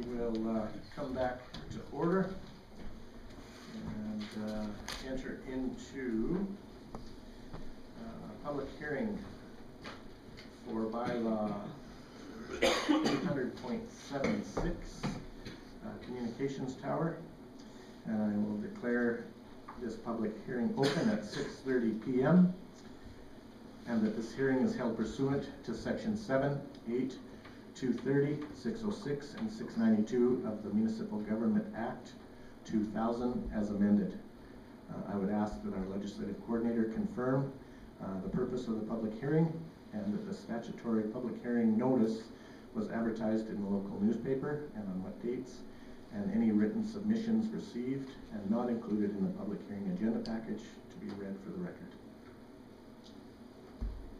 We'll come back to order and enter into public hearing for bylaw 800.76 communications tower. And I will declare this public hearing open at 6:30 p.m. and that this hearing is held pursuant to section 7, 8, 230, 606, and 692 of the Municipal Government Act 2000 as amended. I would ask that our legislative coordinator confirm the purpose of the public hearing and that the statutory public hearing notice was advertised in the local newspaper and on what dates, and any written submissions received and not included in the public hearing agenda package to be read for the record.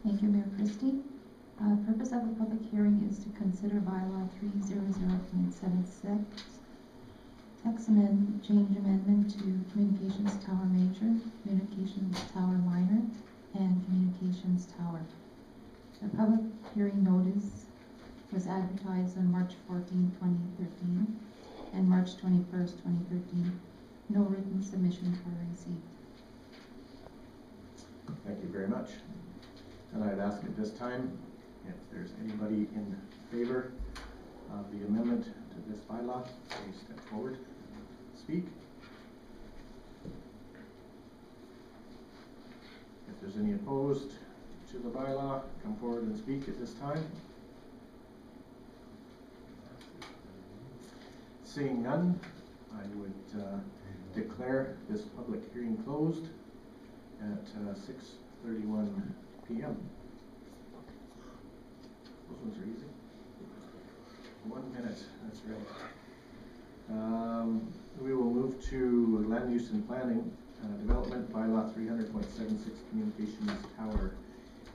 Thank you, Mayor Christie. Purpose of the public hearing is to consider bylaw 300.76, text amendment, change amendment to communications tower major, communications tower minor, and communications tower. The public hearing notice was advertised on March 14, 2013 and March 21st, 2013. No written submissions were received. Thank you very much. And I'd ask at this time if there's anybody in favor of the amendment to this bylaw, please step forward, speak. If there's any opposed to the bylaw, come forward and speak at this time. Seeing none, I would declare this public hearing closed at 6:31 p.m. Those ones are easy. 1 minute, that's right. We will move to land use and planning development bylaw 300.76 communications tower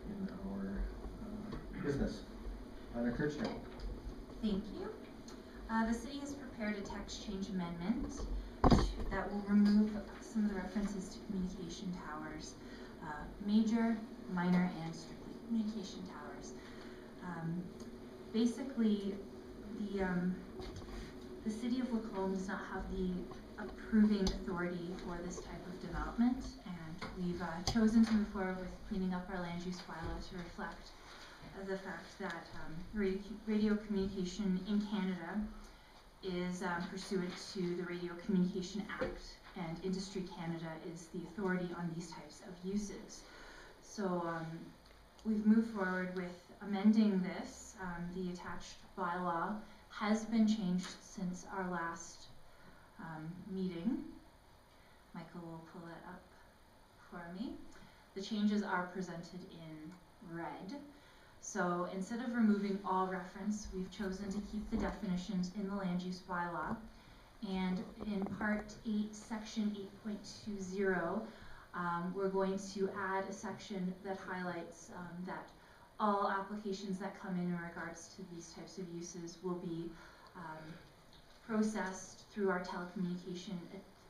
in our business. Anna Kirchner. Thank you. The city has prepared a text change amendment that will remove some of the references to communication towers, major, minor, and strictly communication towers. Basically, the city of Lacombe does not have the approving authority for this type of development, and we've chosen to move forward with cleaning up our land use bylaw to reflect the fact that radio communication in Canada is pursuant to the Radio Communication Act, and Industry Canada is the authority on these types of uses. So we've moved forward with amending this. The attached bylaw has been changed since our last meeting. Michael will pull it up for me. The changes are presented in red. So instead of removing all reference, we've chosen to keep the definitions in the land use bylaw. And in part 8, section 8.20, we're going to add a section that highlights that all applications that come in regards to these types of uses will be processed through our telecommunication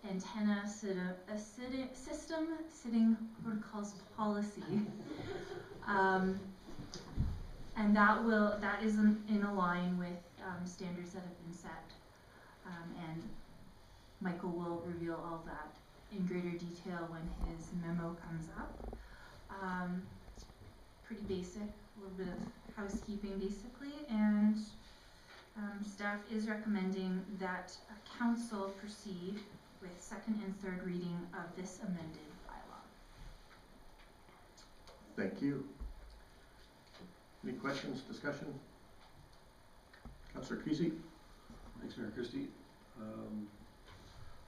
antenna system sitting protocols policy. And that is in line with standards that have been set. And Michael will reveal all that in greater detail when his memo comes up. Pretty basic, a little bit of housekeeping basically, and staff is recommending that council proceed with second and third reading of this amended bylaw. Thank you. Any questions, discussion? Councillor Creasy. Thanks, Mayor Christie.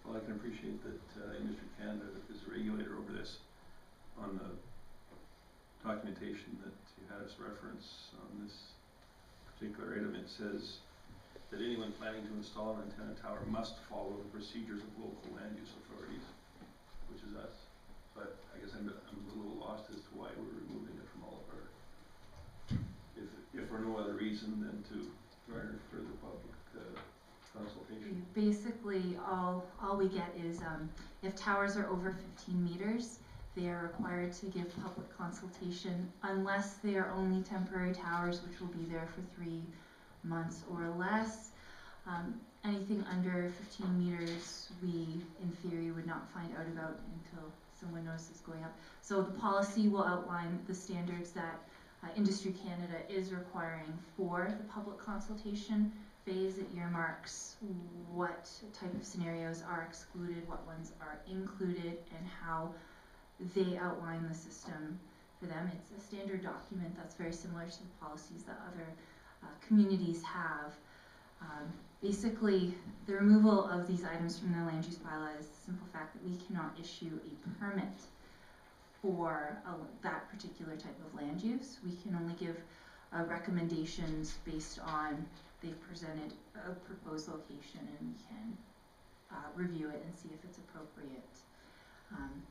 Well, I can appreciate that Industry Canada is the regulator over this. On the documentation that you had us reference on this particular item, it says that anyone planning to install an antenna tower must follow the procedures of local land use authorities, which is us. But I guess I'm a little lost as to why we're removing it from all of our, if for no other reason than to garner further public consultation. Basically, all we get is if towers are over 15 meters, they are required to give public consultation unless they are only temporary towers, which will be there for 3 months or less. Anything under 15 meters, we in theory would not find out about until someone notices going up. So the policy will outline the standards that Industry Canada is requiring for the public consultation phase. It earmarks what type of scenarios are excluded, what ones are included, and how they outline the system for them. It's a standard document that's very similar to the policies that other communities have. Basically, the removal of these items from the land use bylaw is the simple fact that we cannot issue a permit for that particular type of land use. We can only give recommendations based on they've presented a proposed location, and we can review it and see if it's appropriate.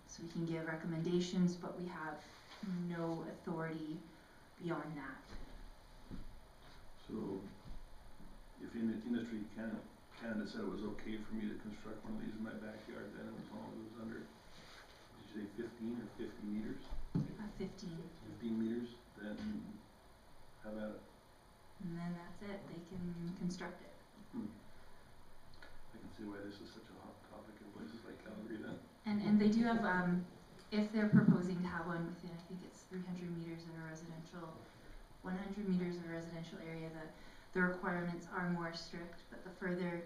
So we can give recommendations, but we have no authority beyond that. So, if Industry Canada said it was okay for me to construct one of these in my backyard, then as long as it was under, did you say 15 or 50 meters? 15. 15 meters, then have at it. And then that's it. They can construct it. I can see why this is such a hot topic in places like Calgary then. And they do have, if they're proposing to have one within, I think it's 300 meters of a residential, 100 meters of a residential area, the requirements are more strict, but the further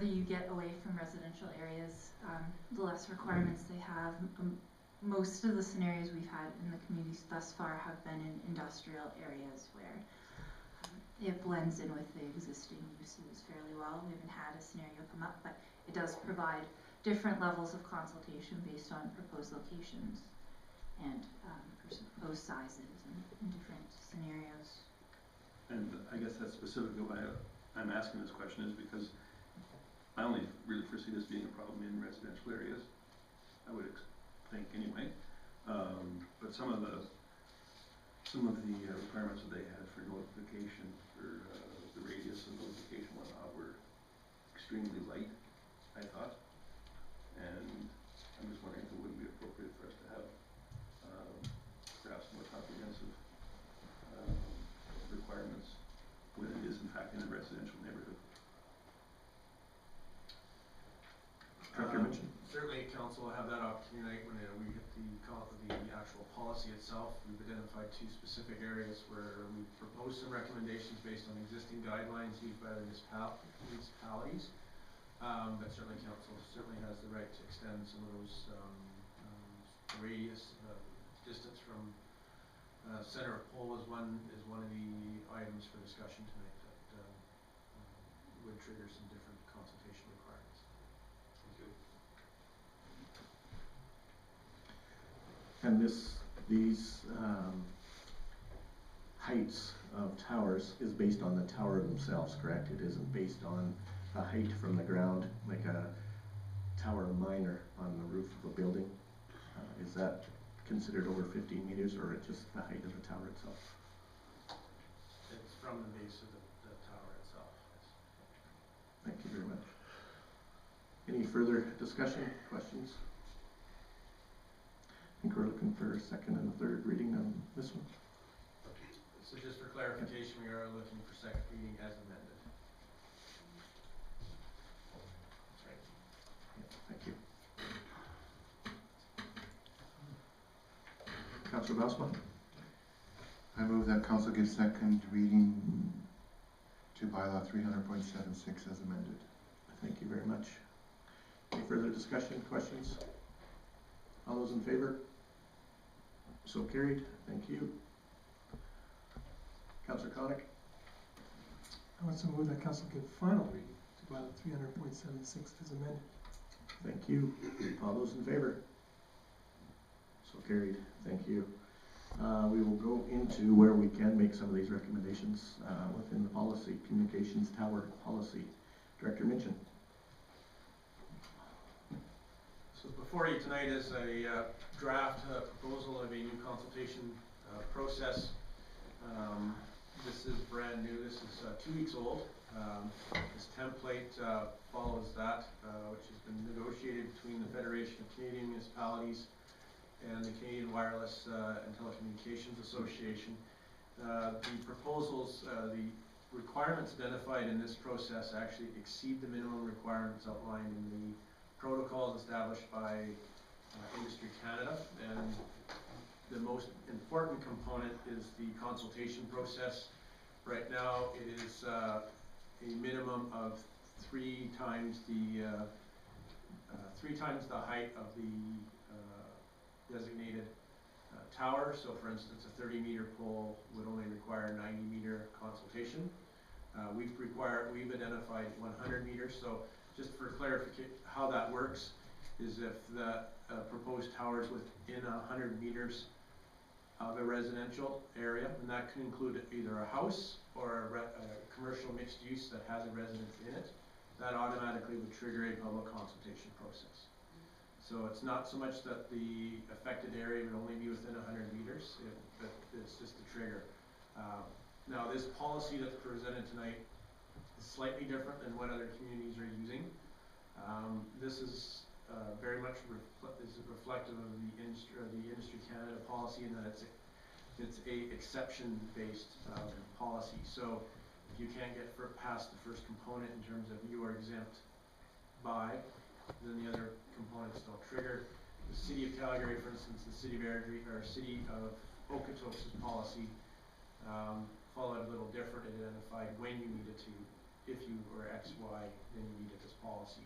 you get away from residential areas, the less requirements they have. Most of the scenarios we've had in the communities thus far have been in industrial areas where it blends in with the existing uses fairly well. We haven't had a scenario come up, but it does provide different levels of consultation based on proposed locations and proposed sizes and different scenarios. And I guess that's specifically why I'm asking this question, is because I only really foresee this being a problem in residential areas, I would think anyway. But some of the requirements that they had for notification for the radius and notification and whatnot were extremely light, I thought. And I'm just wondering if it wouldn't be appropriate for us to have perhaps more comprehensive requirements when it is in fact in a residential neighborhood. Director Mitchell? Certainly, council will have that opportunity when we get the actual policy itself. We've identified 2 specific areas where we propose some recommendations based on existing guidelines used by the municipalities. But certainly, council certainly has the right to extend some of those radius, distance from center of pole is one of the items for discussion tonight that would trigger some different consultation requirements. Thank you. And these heights of towers is based on the tower themselves, correct? It isn't based on a height from the ground, like a tower minor on the roof of a building. Is that considered over 15 meters, or just the height of the tower itself? It's from the base of the tower itself. Thank you very much. Any further discussion, questions? I think we're looking for a second and a third reading on this one. So just for clarification, we are looking for second reading as amended. That's right. Yeah, thank you. Councillor Bausma? I move that council give second reading to bylaw 300.76 as amended. Thank you very much. Any further discussion, questions? All those in favor? So carried. Thank you. Councillor Connick? I also move that council give final reading to bylaw 300.76 as amended. Thank you. All those in favor? So carried. Thank you. We will go into where we can make some of these recommendations within the policy, communications tower policy. Director Minchin. So before you tonight is a draft proposal of a new consultation process. This is brand new. This is 2 weeks old. This template follows that, which has been negotiated between the Federation of Canadian Municipalities and the Canadian Wireless and Telecommunications Association. The proposals, the requirements identified in this process actually exceed the minimum requirements outlined in the protocols established by Industry Canada. And the most important component is the consultation process. Right now, it is a minimum of 3 times the height of the designated tower. So for instance, a 30-meter pole would only require 90-meter consultation. We've identified 100 meters. So just for clarification, how that works is if the proposed tower is within 100 meters of a residential area, and that can include either a house or a commercial mixed use that has a residence in it, that automatically would trigger a public consultation process. So it's not so much that the affected area would only be within 100 meters, but it's just a trigger. Now this policy that's presented tonight is slightly different than what other communities are using. This is very much reflective of the Industry Canada policy in that it's a exception-based policy. So if you can't get past the first component in terms of you are exempt by, then the other components don't trigger. The City of Calgary, for instance, the City of Airdrie, or City of Okotoks' policy followed a little different. It identified when you needed to, if you were X, Y, then you needed this policy.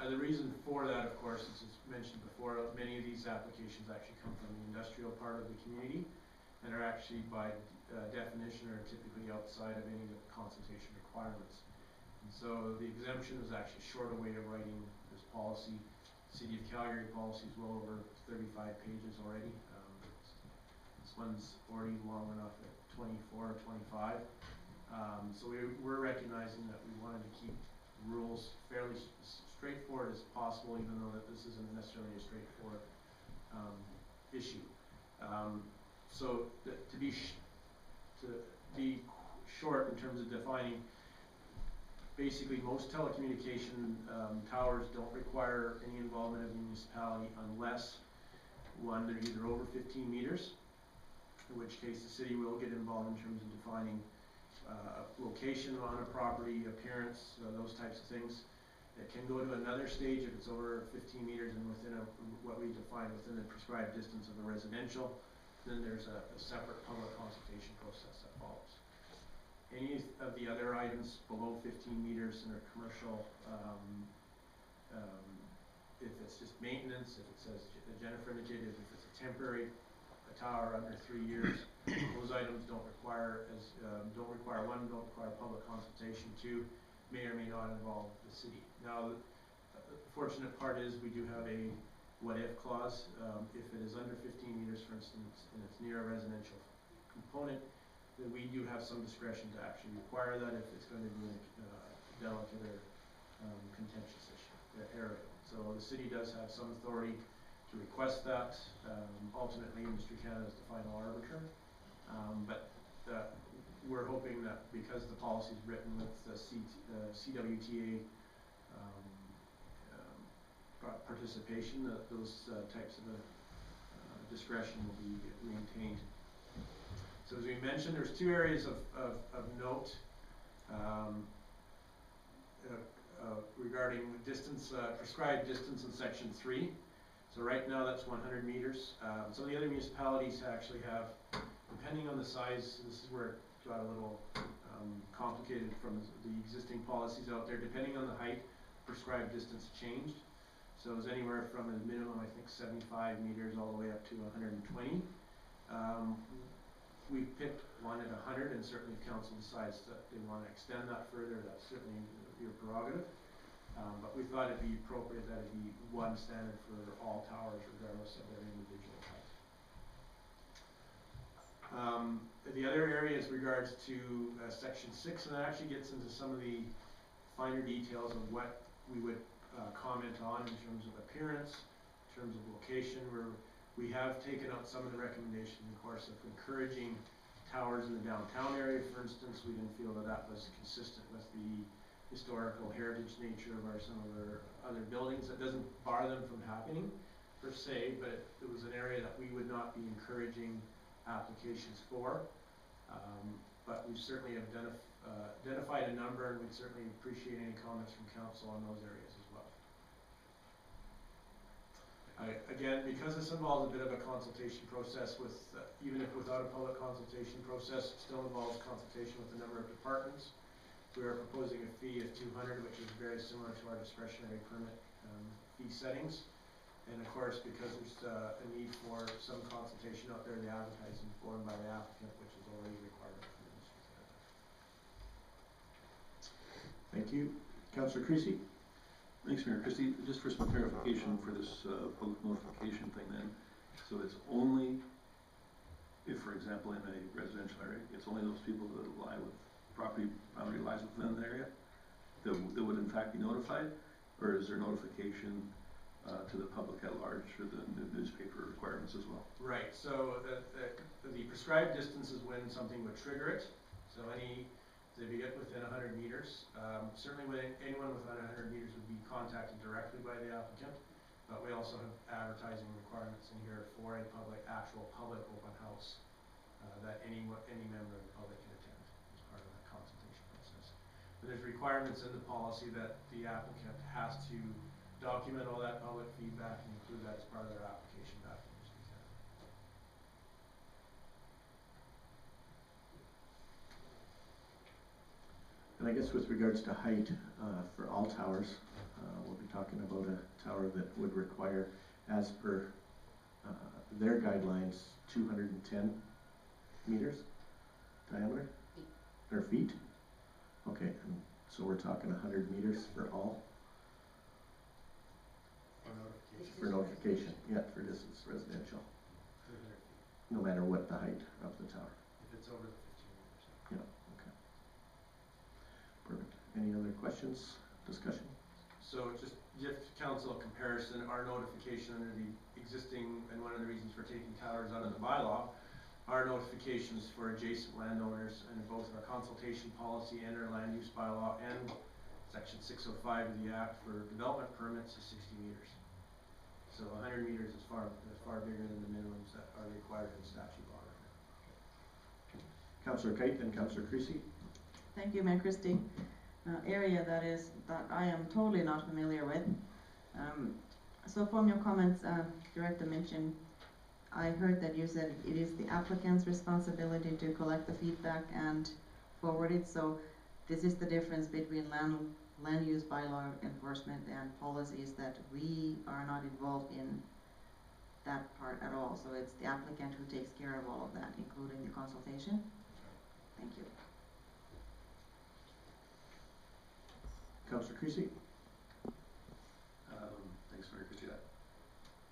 And the reason for that, of course, as mentioned before, many of these applications actually come from the industrial part of the community and are actually by definition are typically outside of any of the consultation requirements. And so the exemption is actually a shorter way of writing this policy. City of Calgary policy is well over 35 pages already. This one's already long enough at 24 or 25. So we're recognizing that we wanted to keep rules fairly straightforward as possible, even though that this isn't necessarily a straightforward issue. So to be short in terms of defining, basically most telecommunication towers don't require any involvement of the municipality unless, one, they're either over 15 meters, in which case the city will get involved in terms of defining location on a property, appearance, those types of things. It can go to another stage if it's over 15 meters and within what we define within the prescribed distance of a residential. Then there's a separate public consultation process that follows. Any of the other items below 15 meters in a commercial, if it's just maintenance, if it says Jennifer indicated, if it's a temporary tower under 3 years, those items don't require public consultation. 2, may or may not involve the city. Now, the fortunate part is we do have a what-if clause. If it is under 15 meters, for instance, and it's near a residential component, then we do have some discretion to actually require that if it's going to be a delicate or contentious area. So the city does have some authority to request that. Ultimately, Industry Canada is the final arbiter. But we're hoping that because the policy is written with the CWTA participation, that those types of discretion will be maintained. So as we mentioned, there's 2 areas of note regarding distance, prescribed distance in Section 3. So right now that's 100 meters. Some of the other municipalities actually have, depending on the size, this is where it got a little complicated from the existing policies out there, depending on the height, prescribed distance changed. So it was anywhere from a minimum, I think, 75 meters all the way up to 120. We picked one at 100, and certainly if council decides that they want to extend that further, that's certainly your prerogative. But we thought it'd be appropriate that it be one standard for all towers, regardless of their individual height. The other area is regards to Section 6, and that actually gets into some of the finer details of what we would comment on in terms of appearance, in terms of location, where we have taken out some of the recommendations, of course, of encouraging towers in the downtown area, for instance. We didn't feel that that was consistent with the historical heritage nature of some of our other buildings. That doesn't bar them from happening, per se, but it was an area that we would not be encouraging applications for. But we certainly have identified a number, and we'd certainly appreciate any comments from council on those areas as well. Again, because this involves a bit of a consultation process with, even if without a public consultation process, it still involves consultation with a number of departments. We are proposing a fee of $200, which is very similar to our discretionary permit fee settings. And of course, because there's a need for some consultation out there, the advertising form by the applicant, which is already required for the industry. Thank you. Councillor Creasy? Thanks, Mayor Christie. Just for some clarification for this public notification thing then. So it's only if, for example, in a residential area, it's only those people that lie with property boundary lies within the area that would in fact be notified? Or is there notification to the public at large for the newspaper requirements as well? Right, so the prescribed distance is when something would trigger it. So if you get within 100 meters, certainly when anyone within 100 meters would be contacted directly by the applicant, but we also have advertising requirements in here for a actual public open house that any member of the public can attend as part of that consultation process. But there's requirements in the policy that the applicant has to document all that public feedback and include that as part of their application documents. And I guess with regards to height, for all towers, we'll be talking about a tower that would require, as per their guidelines, 210 meters diameter, or feet? Okay, and so we're talking 100 meters for all? For notification, yeah, for distance residential. No matter what the height of the tower. If it's over the 15 meters. Yeah, okay. Perfect. Any other questions, discussion? So just give council a comparison, our notification under the existing, and one of the reasons for taking towers out of the bylaw, our notifications for adjacent landowners and both our consultation policy and our land use bylaw and section 605 of the Act for development permits is 60 meters. So 100 meters is far bigger than the minimums that are required in statute law right now. Councillor Kite and Councillor Creasy. Thank you, Mayor Christie. Area that I am totally not familiar with. So from your comments, Director mentioned, I heard that you said it is the applicant's responsibility to collect the feedback and forward it. So this is the difference between land use bylaw enforcement and policies, that we are not involved in that part at all. So it's the applicant who takes care of all of that, including the consultation. Thank you. Councillor Creasy. Thanks, Mayor Christie.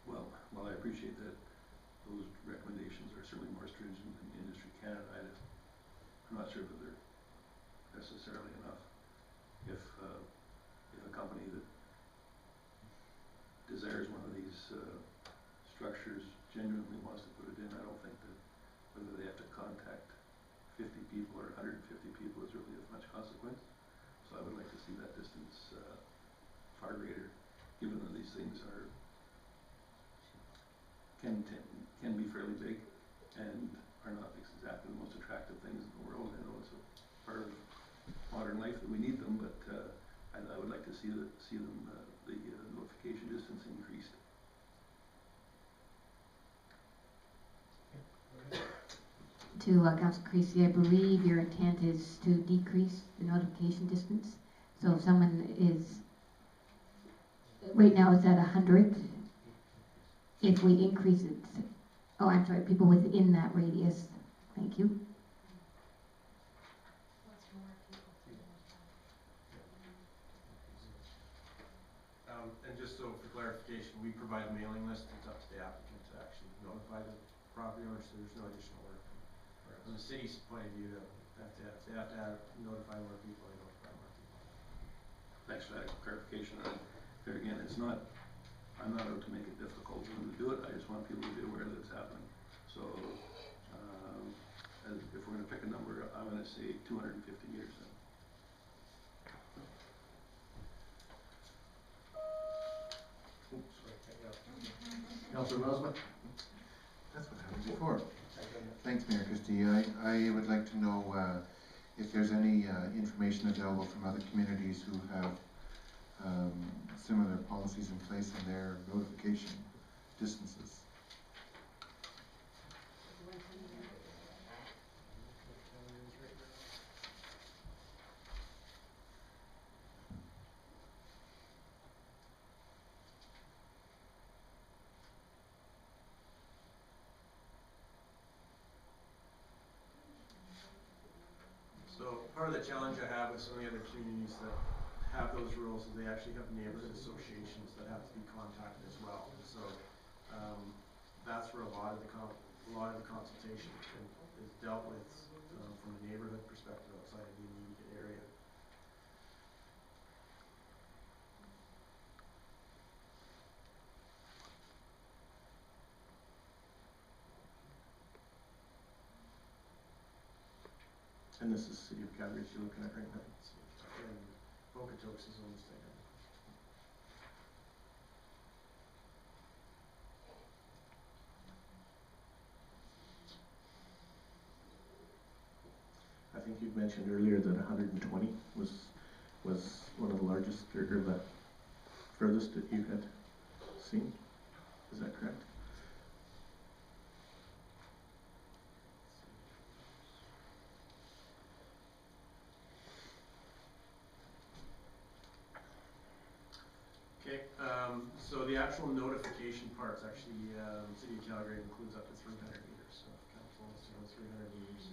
Well, while I appreciate that those recommendations are certainly more stringent than Industry Canada, I'm not sure that they're necessarily enough. If a company that desires one of these structures genuinely wants to put it in, I don't think that whether they have to contact 50 people or 150 people is really of much consequence. So I would like to see that distance far greater, given that these things can be fairly big and are not exactly the most attractive things in the world. I know it's a part of modern life that we need them, but I would like to see the notification distance increased. To Councillor Creasy, I believe your intent is to decrease the notification distance. So if someone is, right now it's at 100, if we increase it, oh, I'm sorry, people within that radius, thank you. And just so for clarification, we provide a mailing list. It's up to the applicant to actually notify the property owner, so there's no additional work. From the city's point of view, they have to notify more people, they notify more people. Thanks for that clarification. And there again, I'm not out to make it difficult for them to do it. I just want people to be aware that it's happening. So if we're going to pick a number, I'm going to say 250 meters then. Councillor Rosman. That's what happened before. Thanks, Mayor Christie. I would like to know if there's any information available from other communities who have similar policies in place in their notification distances. So part of the challenge I have with some of the other communities that have those rules is they actually have neighborhood associations that have to be contacted as well. So that's where a lot of the consultation is dealt with from a neighborhood perspective outside of the immediate area. And this is City of Calgary you're looking at right now. And Okotoks is almost identical. I think you'd mentioned earlier that 120 was one of the largest or the furthest that you had seen. Is that correct? Okay, so the actual notification part's actually, City of Calgary includes up to 300 meters, so if council wants to go 300 meters,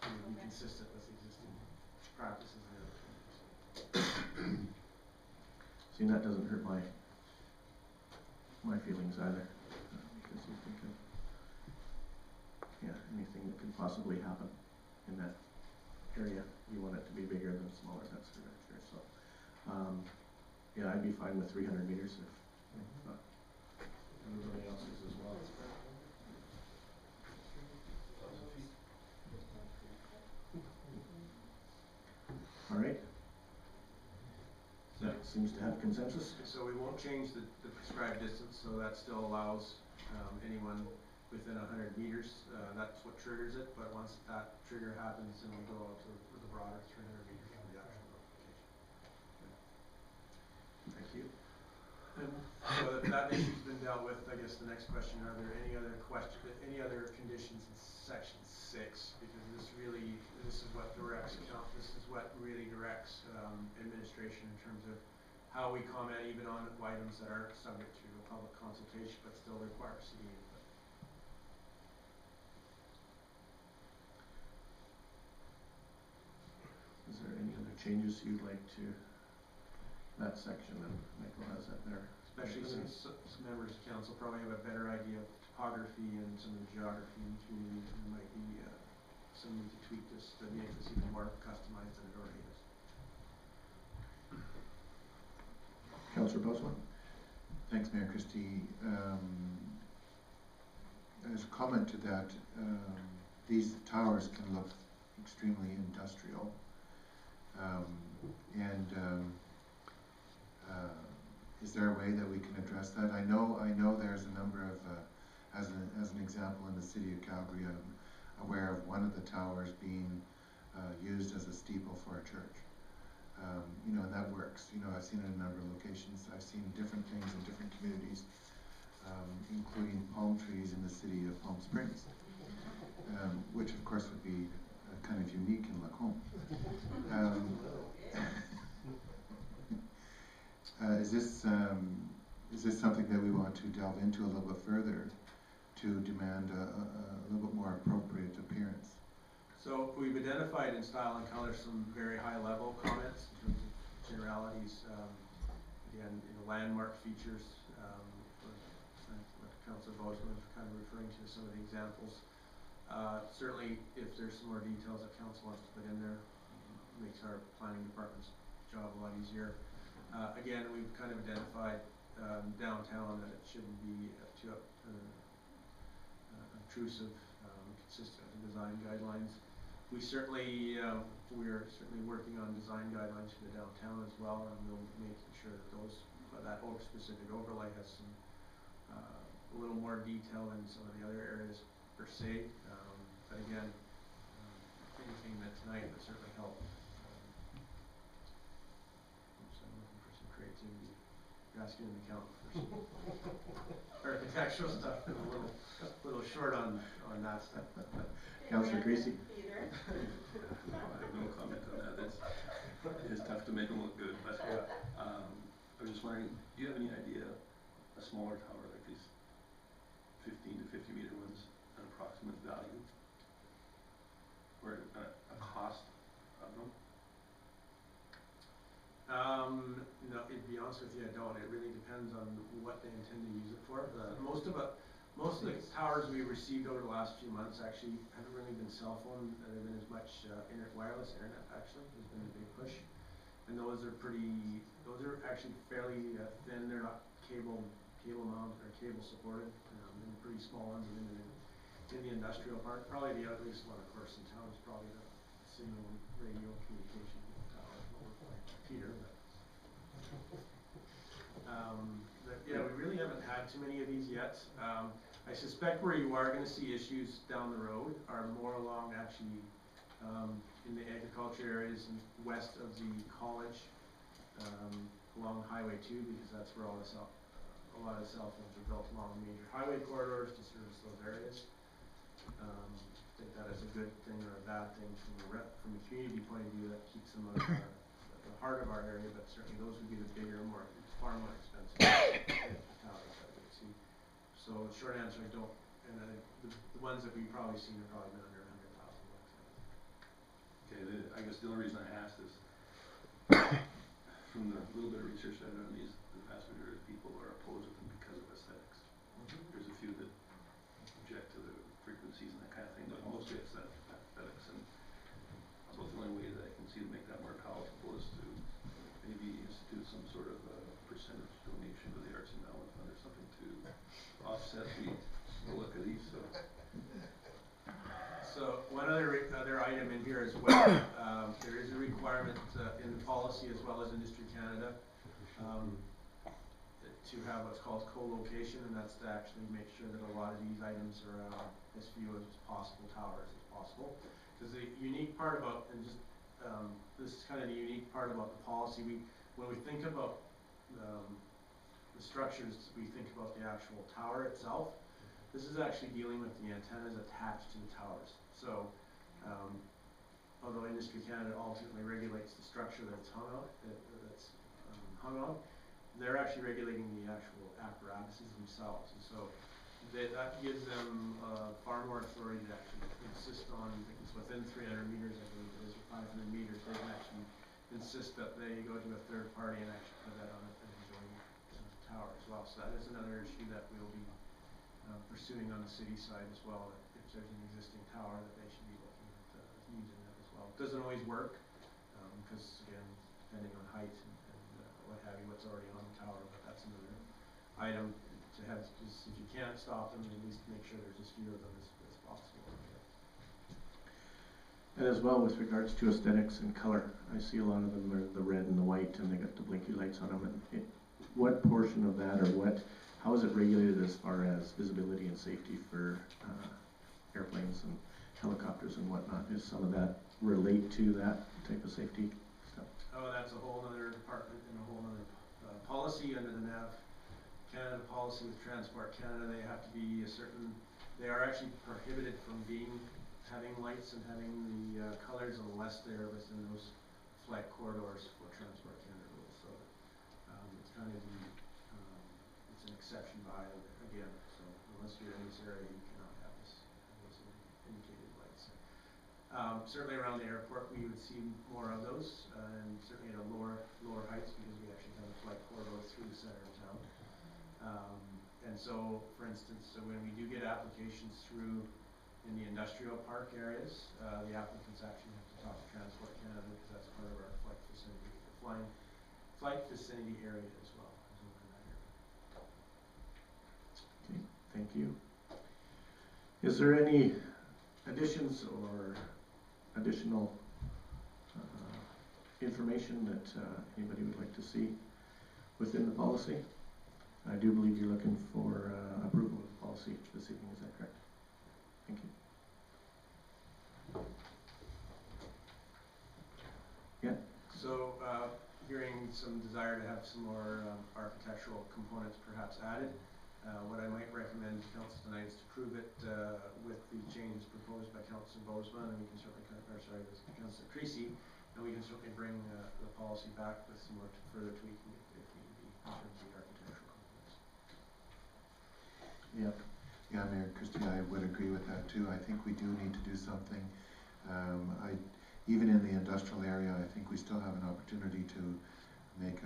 it would be consistent with existing practices in other communities. See, and that doesn't hurt my feelings either, because you think of, anything that could possibly happen in that area, you want it to be bigger than smaller, that's for sure, so. I'd be fine with 300 meters if everybody else is as well. All right. That seems to have consensus. So we won't change the prescribed distance, so that still allows anyone within 100 meters. That's what triggers it, but once that trigger happens, then we go out to the broader 300 meters from the actual notification. Thank you. So that issue's been dealt with. I guess the next question, are there any other conditions in section 6? Because this is what directs administration in terms of how we comment even on items that aren't subject to a public consultation but still require city input. Is there any other changes you'd like to that section? And Michael has that there. Especially since some members of council probably have a better idea of topography and some of the geography in the community, and there might be some need to tweak this to make this even more customized than it already is. Councillor Boswell? Thanks, Mayor Christie. As a comment to that, these towers can look extremely industrial, is there a way that we can address that? I know there's a number of, as an example, in the City of Calgary, I'm aware of one of the towers being used as a steeple for a church. And that works. I've seen it in a number of locations. I've seen different things in different communities, including palm trees in the city of Palm Springs, which of course would be kind of unique in Lacombe. Is this something that we want to delve into a little bit further to demand a little bit more appropriate appearance? So we've identified in style and color some very high level comments in terms of generalities. Again, landmark features, what Councillor Boswell was kind of referring to some of the examples. Certainly, if there's some more details that council wants to put in there, makes our planning department's job a lot easier. Again, we've kind of identified downtown that it shouldn't be too obtrusive, consistent with the design guidelines. We are certainly working on design guidelines for the downtown as well, and we'll making sure that that specific overlay has some a little more detail than some of the other areas per se. But again, containment tonight, but certainly help. So I'm looking for some creativity. You're asking an accountant for some architectural stuff, and a little short on that stuff. Councillor Creasy? I have no comment on that. It's tough to make them look good, but I was just wondering, do you have any idea, a smaller tower like these 15 to 50 meter ones, an approximate value? Or a cost of them? No, to be honest with you, I don't. It really depends on what they intend to use it for. Most of the towers we received over the last few months actually haven't really been cell phone. There haven't been as much wireless internet actually. There's been a big push, and those are actually fairly thin. They're not cable mounted or cable supported. And pretty small ones in the industrial park. Probably the ugliest one, of course, in town is probably the signal radio communication tower over by Peter. Yeah, we really haven't had too many of these yet. I suspect where you are going to see issues down the road are more along actually in the agriculture areas and west of the college, along Highway 2, because that's where a lot of the cell phones are built along major highway corridors to service those areas. I think that is a good thing or a bad thing from a community point of view. That keeps them out of the heart of our area, but certainly those would be the bigger, far more expensive towers that we see. So short answer, I don't. And the ones that we've probably seen have probably been under $100,000. Okay, I guess the only reason I asked is, from the little bit of research I've done on these, the vast majority of people are opposed to them because of aesthetics. There's a few that object to the frequencies and that kind of thing, but mostly it's aesthetics. And about the only way that I can see to make that more palatable is to maybe institute some sort of percentage donation to the Arts Endowment Fund or something to offset the look of these. So one other item in here as well, there is a requirement in the policy as well as Industry Canada to have what's called co-location, and that's to actually make sure that a lot of these items are as few as possible towers as possible. Because the unique part about, and just this is kind of the unique part about the policy, when we think about the structures, we think about the actual tower itself. This is actually dealing with the antennas attached to the towers. So, although Industry Canada ultimately regulates the structure that's hung on, they're actually regulating the actual apparatuses themselves. And so, that gives them far more authority to actually insist on, if it's within 300 meters, I believe it is, or 500 meters, they can actually insist that they go to a third party and actually put that on an adjoining tower as well. So that is another issue that we'll be pursuing on the city side as well. If there's an existing tower, that they should be looking at using that as well. It doesn't always work because again, depending on height and what have you, what's already on the tower. But that's another item to have. Just if you can't stop them, at least make sure there's as few of them as possible. And as well with regards to aesthetics and color, I see a lot of them are the red and the white, and they got the blinky lights on them. And what portion of that, or how is it regulated as far as visibility and safety for airplanes and helicopters and whatnot? Does some of that relate to that type of safety stuff? Oh, that's a whole other department and a whole other policy under the NAV Canada policy with Transport Canada. They have to be they are actually prohibited from having lights and having the colors unless they're within those flight corridors for Transport Canada rules. So it's kind of it's an exception by again. So unless you're in this area, you cannot have those indicated lights. Certainly around the airport, we would see more of those, and certainly at a lower heights because we actually have a flight corridor through the center of town. And so, for instance, when we do get applications through in the industrial park areas, the applicants actually have to talk to Transport Canada because that's part of our flight vicinity area as well. Okay, thank you. Is there any additions or additional information that anybody would like to see within the policy? I do believe you're looking for approval of the policy this evening, is that correct? Thank you. So, hearing some desire to have some more architectural components perhaps added, what I might recommend to council tonight is to prove it with the changes proposed by Councillor Bozeman, and we can certainly, Councillor Creasy, and we can certainly bring the policy back with some more further tweaking if need be in terms of the architectural components. Yeah. Yeah, Mayor Christie, I would agree with that too. I think we do need to do something. Even in the industrial area, I think we still have an opportunity to make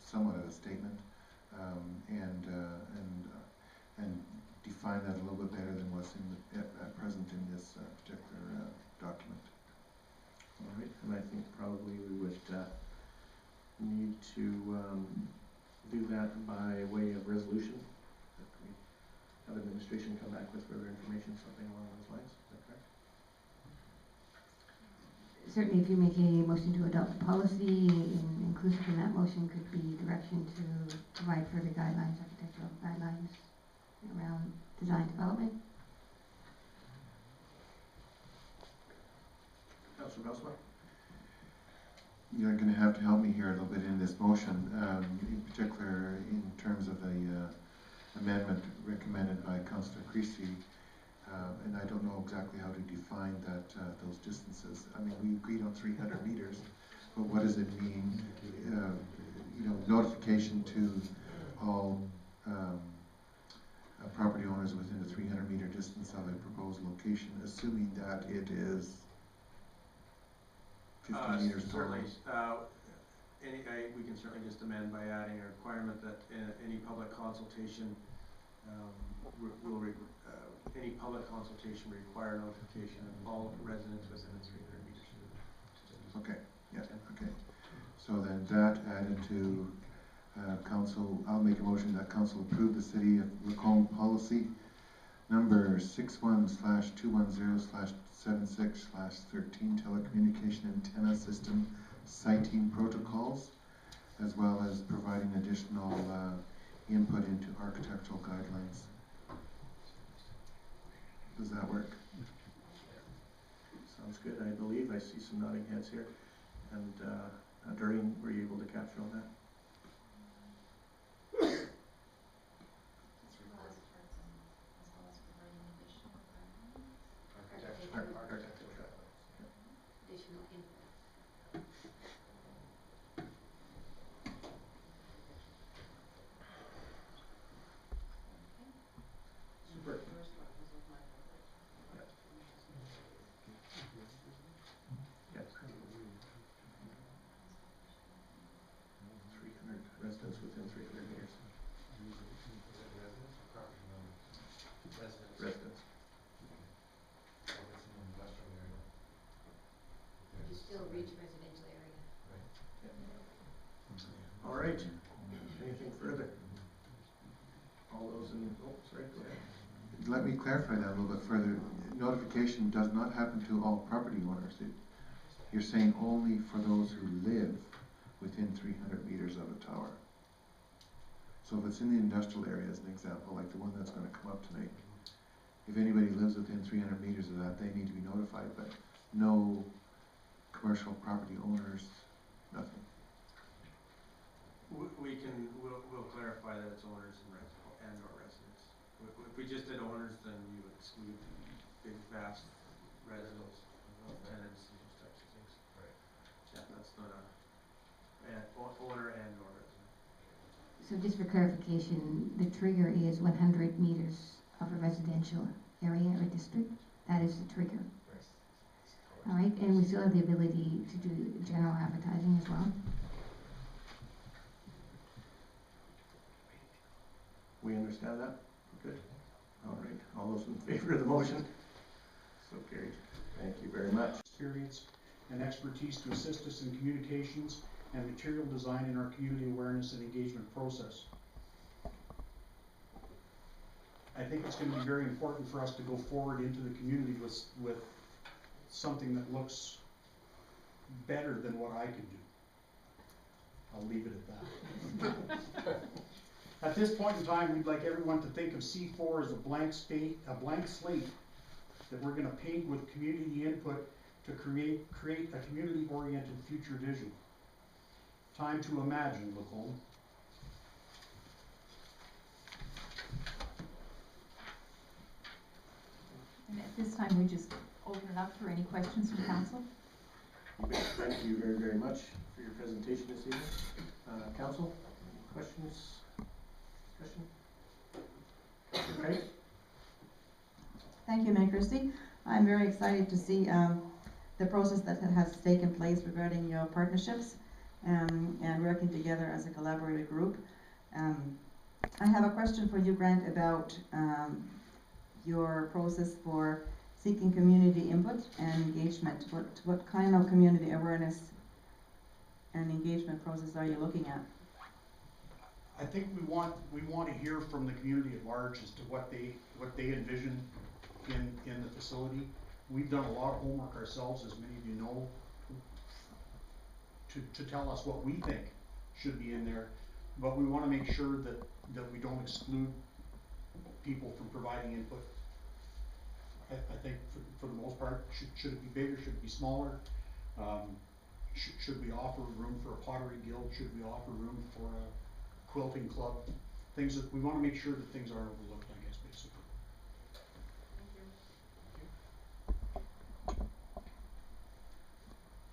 somewhat of a statement and define that a little bit better than what's at present in this particular document. All right, and I think probably we would need to do that by way of resolution. That we have administration come back with further information, something along those lines. Is that correct? Certainly, if you make a motion to adopt the policy, inclusive in that motion could be direction to provide further guidelines, architectural guidelines around design development. Councillor Boswell? You're going to have to help me here a little bit in this motion, in particular in terms of the amendment recommended by Councillor Creasy. And I don't know exactly how to define that those distances. I mean, we agreed on 300 meters, but what does it mean? Notification to all property owners within a 300-meter distance of a proposed location, assuming that it is 50 meters tall. Certainly, we can certainly just amend by adding a requirement that any public consultation any public consultation require notification of all residents within 300 meters. Okay, yeah, okay. So then that added to council, I'll make a motion that council approve the City of Lacombe policy number 61/210/76/13 telecommunication antenna system siting protocols, as well as providing additional input into architectural guidelines. Does that work? Sounds good, I believe. I see some nodding heads here. And Doreen, were you able to capture all that? Super. Yes. 300 residents within 300 meters. Residents. You still reach residential area. All right. Anything further? All those in, sorry, go ahead. Let me clarify that a little bit further. Notification does not happen to all property owners. You're saying only for those who live within 300 meters of a tower. So if it's in the industrial area, as an example, like the one that's going to come up tonight, if anybody lives within 300 meters of that, they need to be notified, but no commercial property owners, nothing. We'll clarify that it's owners and or residents. If we just did owners, then we would exclude big, vast residents, tenants, and those types of things. Right. Yeah, that's not owner and or resident. So just for clarification, the trigger is 100 meters of a residential area or district. That is the trigger. All right, and we still have the ability to do general advertising as well. We understand that? Good. All right. All those in favor of the motion? So carried. Thank you very much. Experience and expertise to assist us in communications and material design in our community awareness and engagement process. I think it's going to be very important for us to go forward into the community with something that looks better than what I could do. I'll leave it at that. At this point in time, we'd like everyone to think of C4 as a blank slate that we're going to paint with community input to create a community-oriented future vision. Time to imagine, Lacombe. And at this time, we just open it up for any questions from council. Thank you very, very much for your presentation this evening. Council, any questions, discussion? Okay. Thank you, Mayor Christie. I'm very excited to see the process that has taken place regarding your partnerships and working together as a collaborative group. I have a question for you, Grant, about your process for seeking community input and engagement. What kind of community awareness and engagement process are you looking at? I think we want to hear from the community at large as to what they envision in the facility. We've done a lot of homework ourselves, as many of you know, to tell us what we think should be in there, but we want to make sure that we don't exclude people from providing input. I think for the most part, should it be bigger, should it be smaller? Should we offer room for a pottery guild? Should we offer room for a quilting club? Things that we want to make sure that things aren't overlooked, I guess, basically.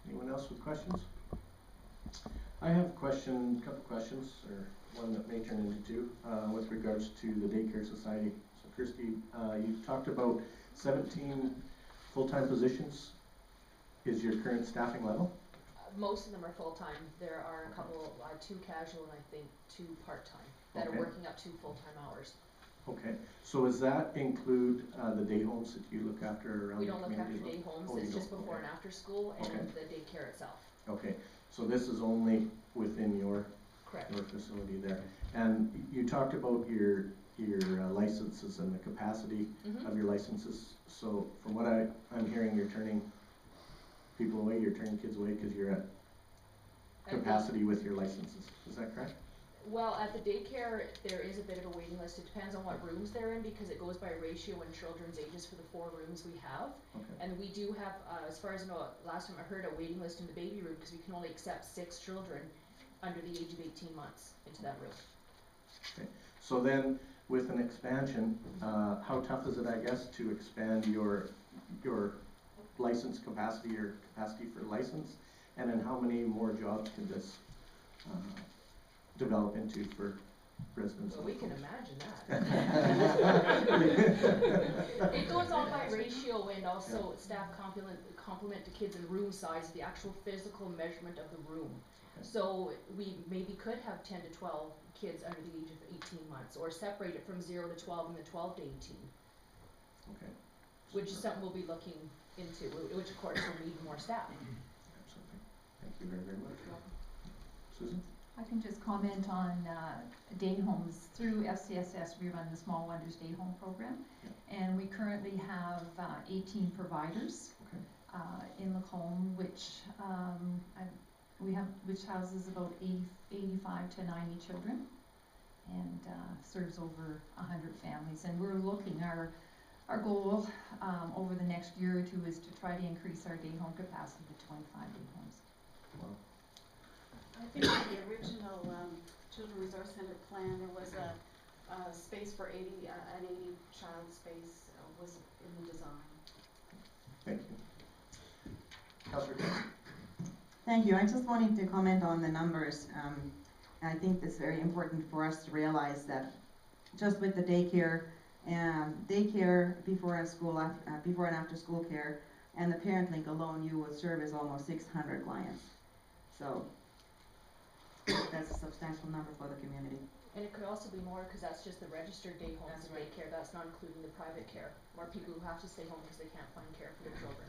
Anyone else with questions? I have a couple questions, or one that may turn into two, with regards to the daycare society. So Kirsty, you talked about 17 full-time positions. Is your current staffing level? Most of them are full-time. There are a couple, 2 casual and I think 2 part-time that Okay. are working up to full-time hours. Okay, so does that include the day homes that you look after around We the don't look community? after day homes, Oh, you it's just don't? before Okay. and after school and Okay. the daycare itself. Okay, so this is only within your Correct. facility there. And you talked about your licenses and the capacity Mhm. of your licenses. So from what I'm hearing, you're turning people away, you're turning kids away because you're at At the- capacity with your licenses. Is that correct? Well, at the daycare, there is a bit of a waiting list. It depends on what rooms they're in because it goes by ratio and children's ages for the 4 rooms we have. Okay. And we do have, as far as I know, last time I heard, a waiting list in the baby room because we can only accept 6 children under the age of 18 months into that room. Okay. So then, with an expansion, how tough is it, I guess, to expand your license capacity or capacity for license? And then how many more jobs can this develop into for residents? Well, we can imagine that. It goes on by ratio and also staff complement to kids and room size, the actual physical measurement of the room. Okay. So we maybe could have 10 to 12 kids under the age of 18 months, or separate it from 0 to 12 and the 12 to 18. Okay. Which is something we'll be looking into, which of course will need more staff. Absolutely. Thank you very, very much. Susan? I can just comment on day homes. Through FCSS, we run the Small Wonders Day Home Program, and we currently have 18 providers in Lacombe, which which houses about 85 to 90 children, and serves over 100 families. And we're looking, our goal over the next year or 2 is to try to increase our day home capacity to 25 day homes. Wow. I think in the original Children's Resource Center plan, there was a space for 80, an 80 child space was in the design. Thank you. Councillor Grant? Thank you. I just wanted to comment on the numbers. I think it's very important for us to realize that just with the daycare before and after school care, and the parent link alone, you would service almost 600 clients. So that's a substantial number for the community. And it could also be more because that's just the registered day homes and daycare. That's not including the private care. More people who have to stay home because they can't find care for their children.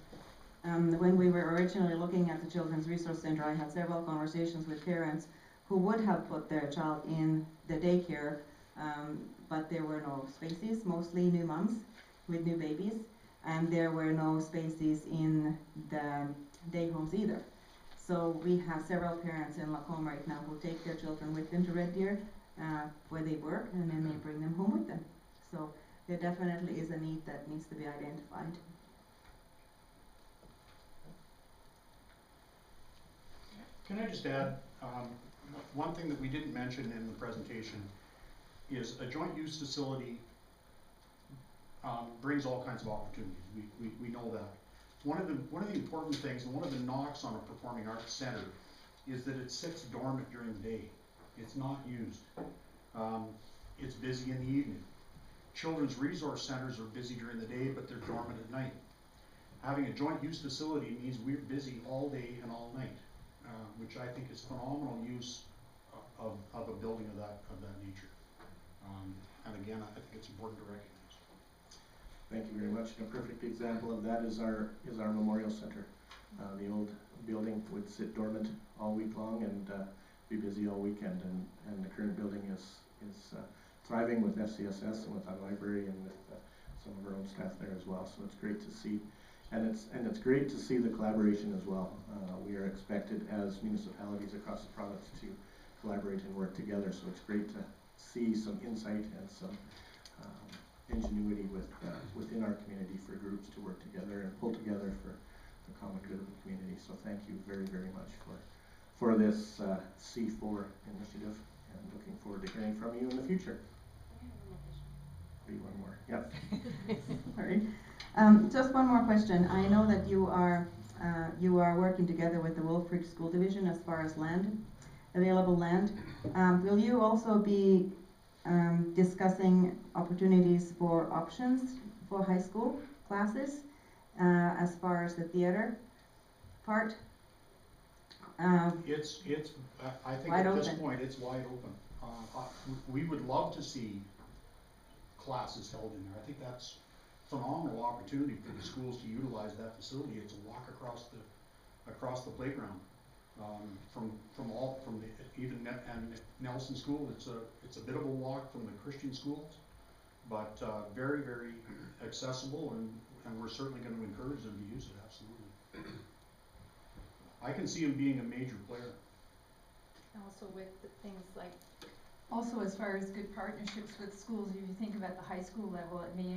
When we were originally looking at the Children's Resource Center, I had several conversations with parents who would have put their child in the daycare, but there were no spaces, mostly new moms with new babies, and there were no spaces in the day homes either. So we have several parents in Lacombe right now who take their children with them to Red Deer, where they work, and then they bring them home with them. So there definitely is a need that needs to be identified. Can I just add, One thing that we didn't mention in the presentation is a joint use facility brings all kinds of opportunities. We know that. One of the important things, and one of the knocks on a performing arts center, is that it sits dormant during the day. It's not used. It's busy in the evening. Children's resource centers are busy during the day, but they're dormant at night. Having a joint use facility means we're busy all day and all night, which I think is phenomenal use of a building of that nature. And again, I think it's important to recognize. Thank you very much. A perfect example of that is our memorial center. The old building would sit dormant all week long and be busy all weekend, and the current building is thriving with FCSS and with our library and with some of our own staff there as well. So it's great to see, and it's great to see the collaboration as well. We are expected as municipalities across the province to collaborate and work together. So it's great to see some insight and some ingenuity within our community for groups to work together and pull together for the common good of the community. So thank you very, very much for this C4 initiative, and looking forward to hearing from you in the future. Maybe one more. Yeah. Sorry. Just one more question. I know that you are working together with the Wolf Creek School Division as far as available land. Will you also be discussing opportunities for options for high school classes as far as the theater part? I think at this point it's wide open. We would love to see classes held in there. I think that's a phenomenal opportunity for the schools to utilize that facility. It's a walk across the playground. Even Nelson School, it's a bit of a walk from the Christian schools, but very, very accessible, and we're certainly going to encourage them to use it, absolutely. I can see them being a major player. Also with things like, also as far as good partnerships with schools, if you think about the high school level, it may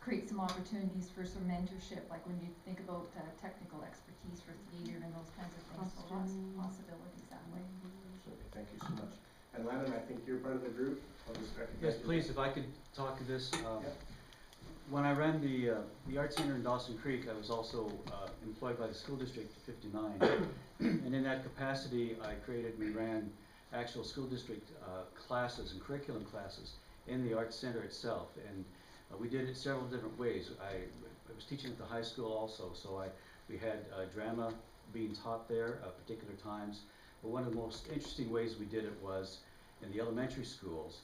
create some opportunities for some mentorship, like when you think about technical expertise for theater and those kinds of things. So lots of possibilities that way. Absolutely. Thank you so much. And Landon, I think you're part of the group. I'll just recognize Yes, you. please, if I could talk to this. When I ran the Arts Center in Dawson Creek, I was also employed by the school district 59. And in that capacity, we ran actual school district classes and curriculum classes in the Arts Center itself. And we did it several different ways. I was teaching at the high school also, so we had drama being taught there at particular times. But one of the most interesting ways we did it was in the elementary schools.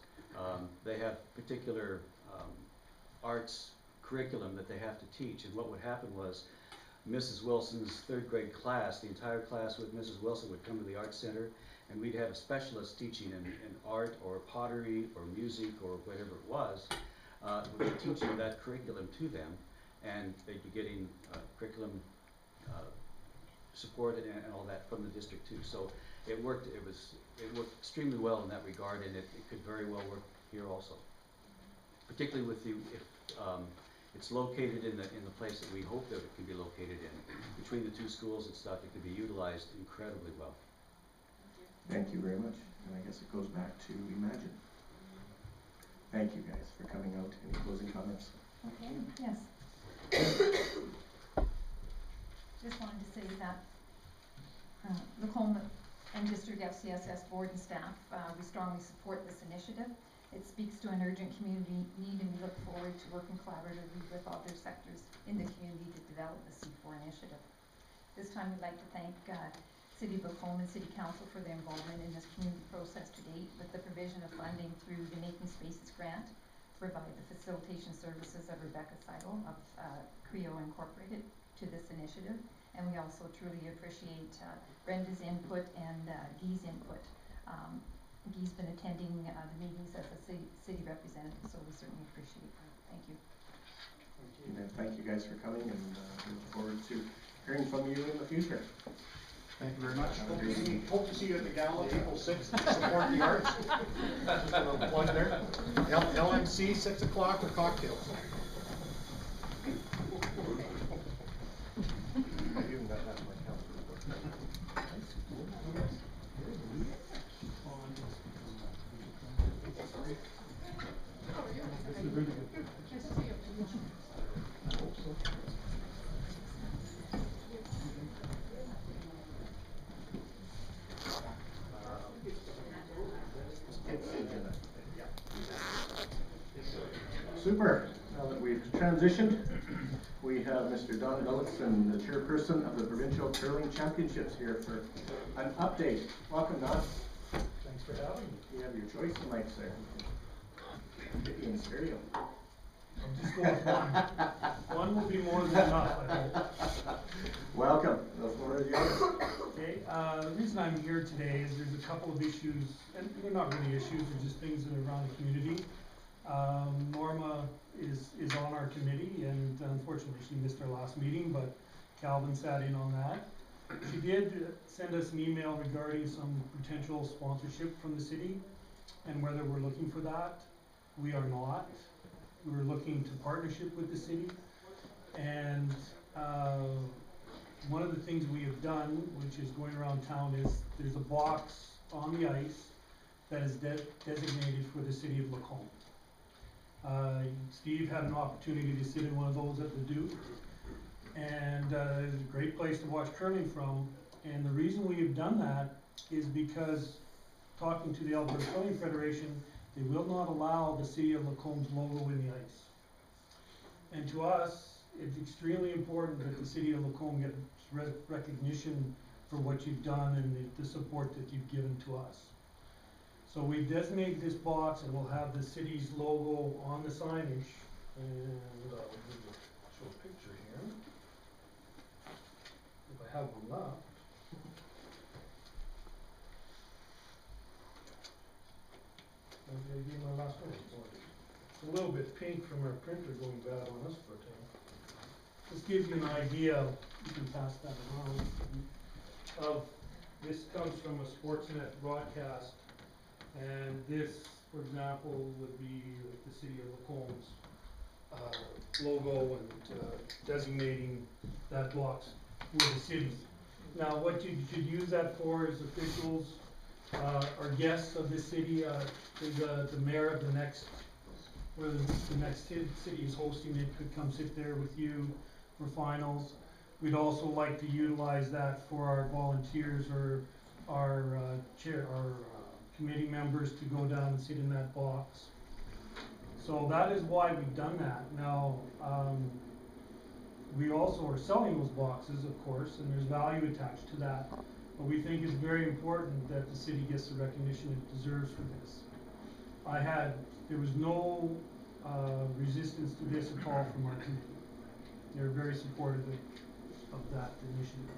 They have particular arts curriculum that they have to teach, and what would happen was Mrs. Wilson's third grade class, the entire class with Mrs. Wilson would come to the Arts Center, and we'd have a specialist teaching in art or pottery or music or whatever it was. We'd be teaching that curriculum to them, and they'd be getting curriculum support and all that from the district too. So it worked extremely well in that regard, and it could very well work here also. Particularly with it's located in the place that we hope that it can be located in. Between the two schools and stuff, it could be utilized incredibly well. Thank you very much. And I guess it goes back to Imagine. Thank you guys for coming out. Any closing comments? Okay, yes. Just wanted to say that Lacombe and District FCSS board and staff, we strongly support this initiative. It speaks to an urgent community need, and we look forward to working collaboratively with other sectors in the community to develop the C4 initiative. This time we'd like to thank City of Lacombe and City Council for their involvement in this community process to date, with the provision of funding through the Making Spaces grant to provide the facilitation services of Rebecca Seidel of CREO Incorporated to this initiative. And we also truly appreciate Brenda's input and Guy's input. Guy's been attending the meetings as a city representative, so we certainly appreciate that. Thank you. Thank you guys for coming, and we look forward to hearing from you in the future. Thank you very much. Hope to see you at the gala April 6th to support the arts. Just a little plug there. LMC 6 o'clock with cocktails. Super. Now that we've transitioned, we have Mr. Don Gullickson, the chairperson of the Provincial Curling Championships, here for an update. Welcome, Don. Thanks for having me. You have your choice of mics there. Get you in stereo. I'll just go with one. One will be more than enough, I hope. Welcome. The floor is yours. Okay, the reason I'm here today is there's a couple of issues, and they're not really issues, they're just things that are around the community. Norma is on our committee, and unfortunately she missed our last meeting, but Calvin sat in on that. She did send us an email regarding some potential sponsorship from the city and whether we're looking for that. We are not. We're looking to partnership with the city, and one of the things we have done, which is going around town, is there's a box on the ice that is designated for the city of Lacombe. Steve had an opportunity to sit in one of those at the Duke, and it's a great place to watch curling from. And the reason we have done that is because, talking to the Alberta Curling Federation, they will not allow the city of Lacombe's logo in the ice. And to us, it's extremely important that the city of Lacombe gets recognition for what you've done and the support that you've given to us. So we've designated this box, and we'll have the city's logo on the signage. And I'll show a picture here, if I have one left. Maybe I gave my last one. It's a little bit pink from our printer going bad on us for a time. This gives you an idea, you can pass that around, of, this comes from a Sportsnet broadcast, and this, for example, would be like the city of Lacombe's logo, and designating that box for the city. Now, what you should use that for is officials or guests of the city, the mayor of the next, where the next city is hosting it, could come sit there with you for finals. We'd also like to utilize that for our volunteers or our committee members to go down and sit in that box. So that is why we've done that. Now, we also are selling those boxes, of course, and there's value attached to that. But we think it's very important that the city gets the recognition it deserves for this. There was no resistance to this at all from our committee. They're very supportive of that initiative.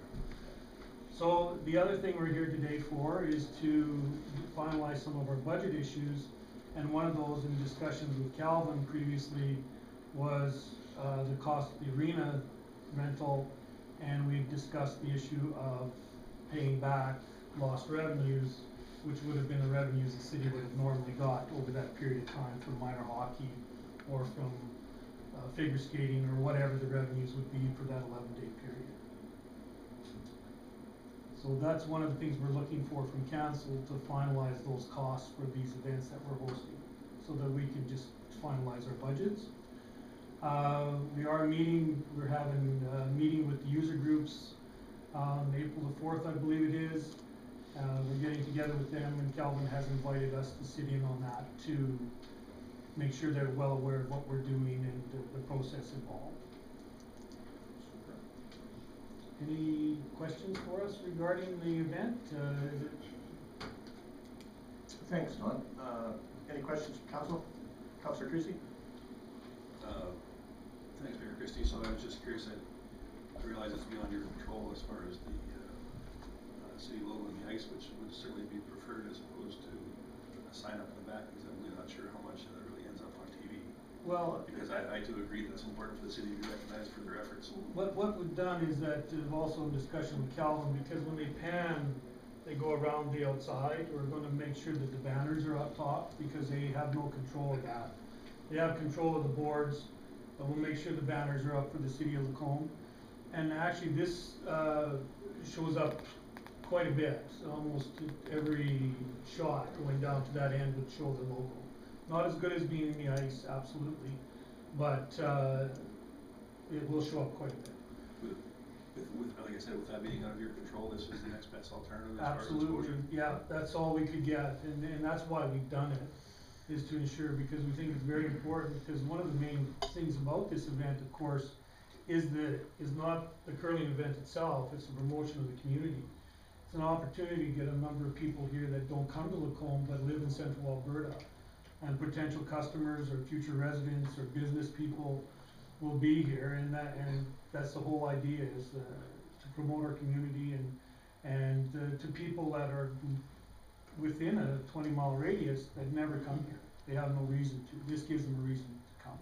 So the other thing we're here today for is to finalize some of our budget issues, and one of those in discussions with Calvin previously was the cost of the arena rental, and we've discussed the issue of paying back lost revenues, which would have been the revenues the city would have normally got over that period of time from minor hockey or from figure skating or whatever the revenues would be for that 11-day period. So that's one of the things we're looking for from council, to finalize those costs for these events that we're hosting, so that we can just finalize our budgets. We're having a meeting with the user groups on April the 4th, I believe it is. We're getting together with them, and Calvin has invited us to sit in on that to make sure they're well aware of what we're doing and the process involved. Any questions for us regarding the event? Thanks, Don. Any questions from council? Councillor Creasy? Thanks, Mayor Christie. So I was just curious, I realize it's beyond your control as far as the city logo on the ice, which would certainly be preferred as opposed to a sign up in the back, because I'm really not sure how much that really ends up on TV. Well, because I do agree that it's important for the city to be recognized for their efforts. what we've done is that, also in discussion with Calvin, because when they pan, they go around the outside, we're going to make sure that the banners are up top, because they have no control of that. They have control of the boards, but we'll make sure the banners are up for the city of Lacombe. And actually this shows up quite a bit. So almost every shot going down to that end would show the logo. Not as good as being in the ice, absolutely, but it will show up quite a bit. Like I said, with that being out of your control, this is the next best alternative as Absolutely, far as exposure. yeah, that's all we could get, and that's why we've done it. is to ensure, because we think it's very important, because one of the main things about this event, of course, is not the curling event itself, it's the promotion of the community. It's an opportunity to get a number of people here that don't come to Lacombe but live in central Alberta. And potential customers or future residents or business people will be here, and that's the whole idea, is to promote our community and to people that are within a 20-mile radius that never come here. They have no reason to. This gives them a reason to come.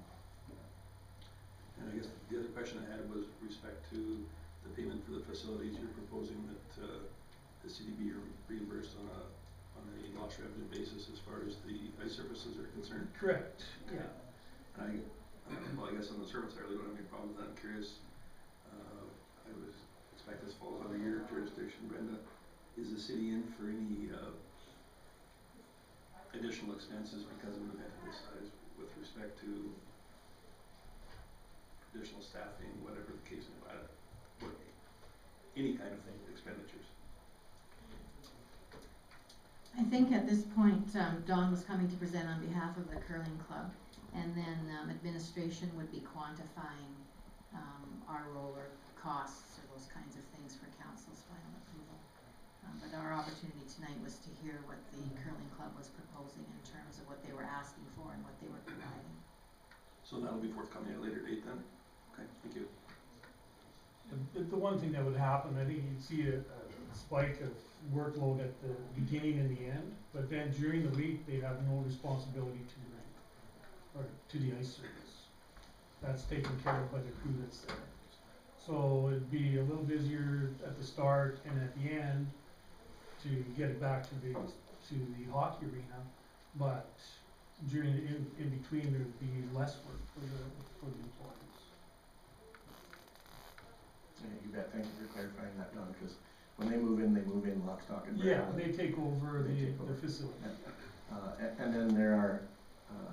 And I guess the other question I had was with respect to the payment for the facilities. You're proposing that the city be reimbursed on a lost revenue basis as far as the ice surfaces are concerned? Correct, yeah. And well, I guess on the surface I really don't have any problem with that. I'm curious, I would expect this falls under your jurisdiction, Brenda. Is the city in for any additional expenses because of an event of this size with respect to additional staffing, whatever the case may be, or any kind of expenditures? I think at this point, Don was coming to present on behalf of the curling club, and then administration would be quantifying our role or costs or those kinds of things for council's final approval. But our opportunity tonight was to hear what the curling club was proposing in terms of what they were asking for and what they were providing. So that'll be forthcoming at a later date then? Okay, thank you. The one thing that would happen, I think you'd see a spike of workload at the beginning and the end, but then during the week, they have no responsibility to the rink or to the ice surface. That's taken care of by the crew that's there. So it'd be a little busier at the start and at the end to get it back to the hockey arena, but during in between there'd be less work for the employees. Yeah, you bet. Thank you for clarifying that, Don, because when they move in lock, stock, and barrel. Yeah, they take over the facility. And then there are,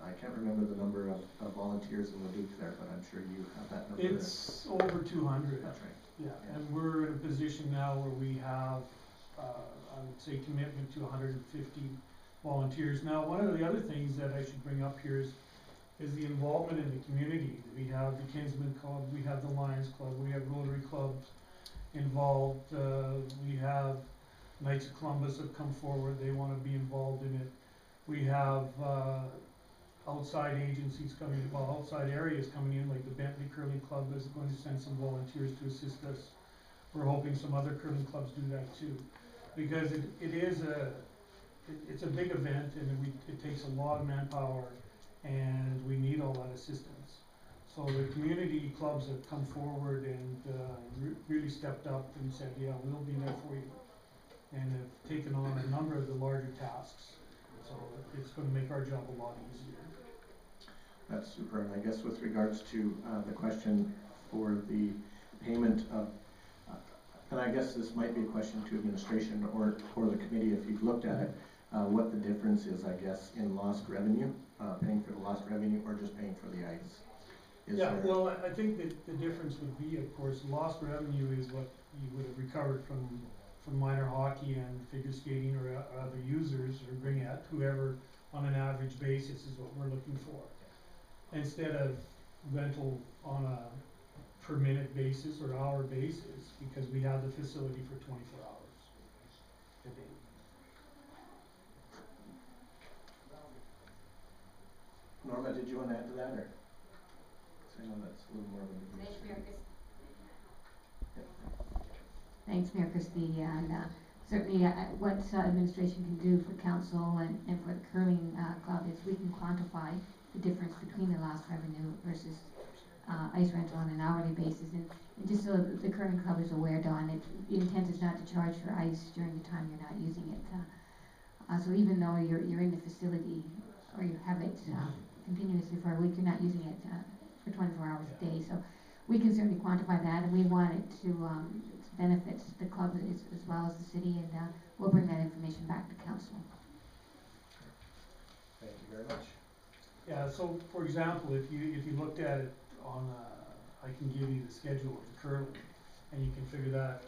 I can't remember the number of volunteers in Leduc there, but I'm sure you have that number. It's over 200. That's right. Yeah, and we're in a position now where we have, I would say, commitment to 150 volunteers. Now, one of the other things that I should bring up here is the involvement in the community. We have the Kinsman Club, we have the Lions Club, we have Rotary clubs involved, we have Knights of Columbus have come forward, they want to be involved in it. We have outside agencies coming, outside areas coming in, like the Bentley Curling Club is going to send some volunteers to assist us. We're hoping some other curling clubs do that too, because it's a big event and it takes a lot of manpower and we need all that assistance. So the community clubs have come forward and really stepped up and said, yeah, we'll be there for you, and have taken on a number of the larger tasks. So it's going to make our job a lot easier. That's super. And I guess with regards to the question for the payment of, and I guess this might be a question to administration or the committee if you've looked at it, what the difference is, I guess, in lost revenue, paying for the lost revenue or just paying for the ice. Well, I think that the difference would be, of course, lost revenue is what you would have recovered from minor hockey and figure skating or other users or bring-at, whoever on an average basis is what we're looking for. Instead of rental on a per minute basis or hour basis, because we have the facility for 24 hours a day. Norma, did you want to add to that, or? I know that's a little more of a Thanks, Mayor Christie, and certainly what administration can do for council and for the curling club is we can quantify the difference between the lost revenue versus ice rental on an hourly basis. And just so the curling club is aware, Don, the intent is not to charge for ice during the time you're not using it. So even though you're in the facility or you have it continuously for a week, you're not using it for 24 hours a day. So we can certainly quantify that, and we want it to benefit the club as well as the city, and we'll bring that information back to council. Thank you very much. Yeah, so for example, if you looked at it on, I can give you the schedule of the curling, and you can figure that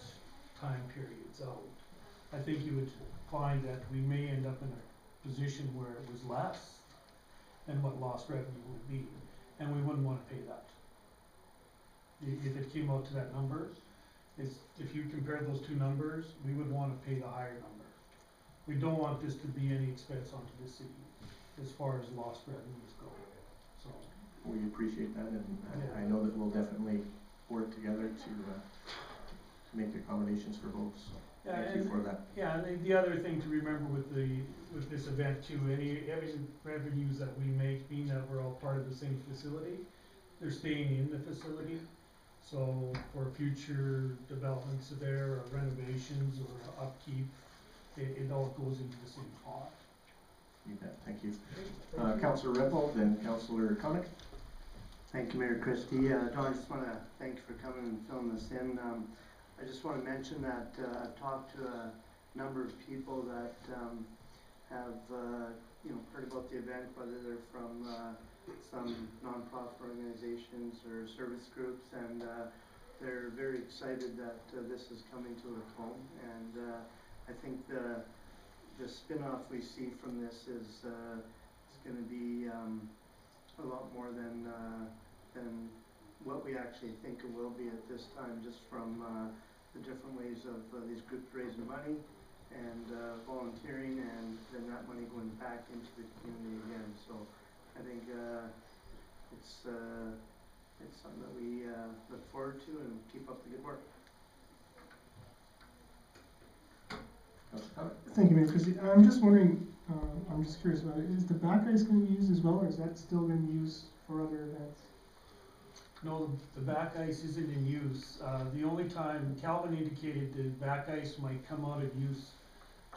time periods out. I think you would find that we may end up in a position where it was less and what lost revenue would be, and we wouldn't wanna pay that. If it came out to that number, if you compare those two numbers, we would wanna pay the higher number. We don't want this to be any expense onto the city as far as lost revenues go, so. We appreciate that, and Yeah. I know that we'll definitely work together to make accommodations for both, so Yeah, thank you and- for that. Yeah, and the other thing to remember with this event too, any revenues that we make, being that we're all part of the same facility, they're staying in the facility. So for future developments there, or renovations, or upkeep, it all goes into the same pot. You bet, thank you. Councillor Redvold, then Councillor Conick. Thank you, Mayor Christie. Don, I just want to thank you for coming and filling this in. I just want to mention that I've talked to a number of people that have heard about the event, whether they're from some nonprofit organizations or service groups, and they're very excited that this is coming to Lacombe. And I think the spin-off we see from this is going to be a lot more than what we actually think it will be at this time, just from the different ways of these groups raising money and volunteering, and then that money going back into the community again. So I think it's something that we look forward to, and keep up the good work. Thank you, Mayor Christie. I'm just wondering, I'm just curious about it, is the back ice gonna be used as well, or is that still gonna be used for other events? No, the back ice isn't in use. The only time Calvin indicated the back ice might come out of use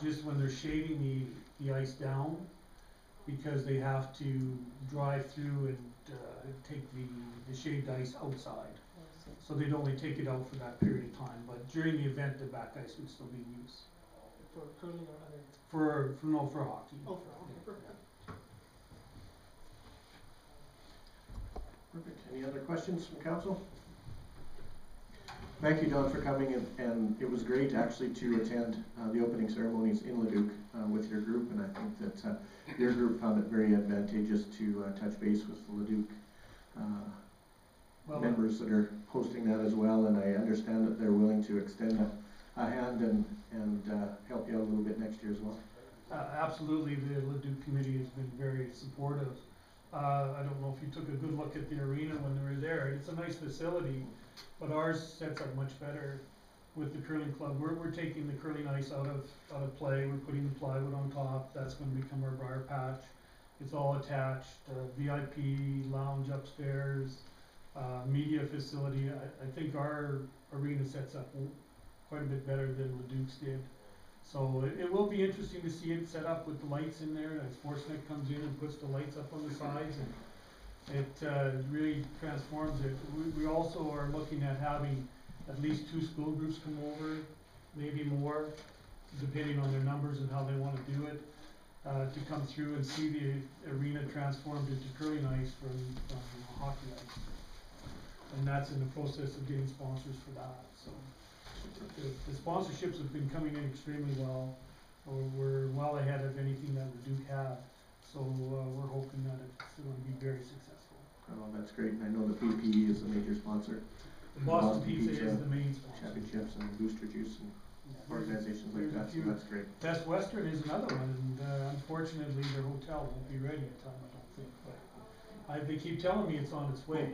just when they're shaving the ice down, because they have to drive through and take the shaved ice outside. So they'd only take it out for that period of time, but during the event, the back ice would still be in use. For curling or other? For hockey. Oh, for hockey, perfect. Perfect. Any other questions from council? Thank you, Don, for coming, and it was great actually to attend the opening ceremonies in Leduc with your group, and I think that your group found it very advantageous to touch base with the Leduc members that are hosting that as well, and I understand that they're willing to extend a hand and help you out a little bit next year as well. Absolutely, the Leduc committee has been very supportive. I don't know if you took a good look at the arena when they were there. It's a nice facility, but ours sets up much better with the curling club. We're taking the curling ice out of play. We're putting the plywood on top. That's going to become our briar patch. It's all attached. VIP lounge upstairs, media facility. I think our arena sets up quite a bit better than Leduc's did. So it will be interesting to see it set up with the lights in there, as Sportsnet comes in and puts the lights up on the sides, and it really transforms it. We also are looking at having at least 2 school groups come over, maybe more, depending on their numbers and how they want to do it, to come through and see the arena transformed into curling ice from hockey ice. And that's in the process of getting sponsors for that. So the sponsorships have been coming in extremely well. We're well ahead of anything that Leduc had. So we're hoping that it's going to be very successful. Oh, that's great. And I know that BP is a major sponsor. The Boston Pizza is the main sponsor. Championships and Booster Juice and organizations like that, so that's great. Best Western is another one, and unfortunately their hotel won't be ready in time, I don't think. But they keep telling me it's on its way.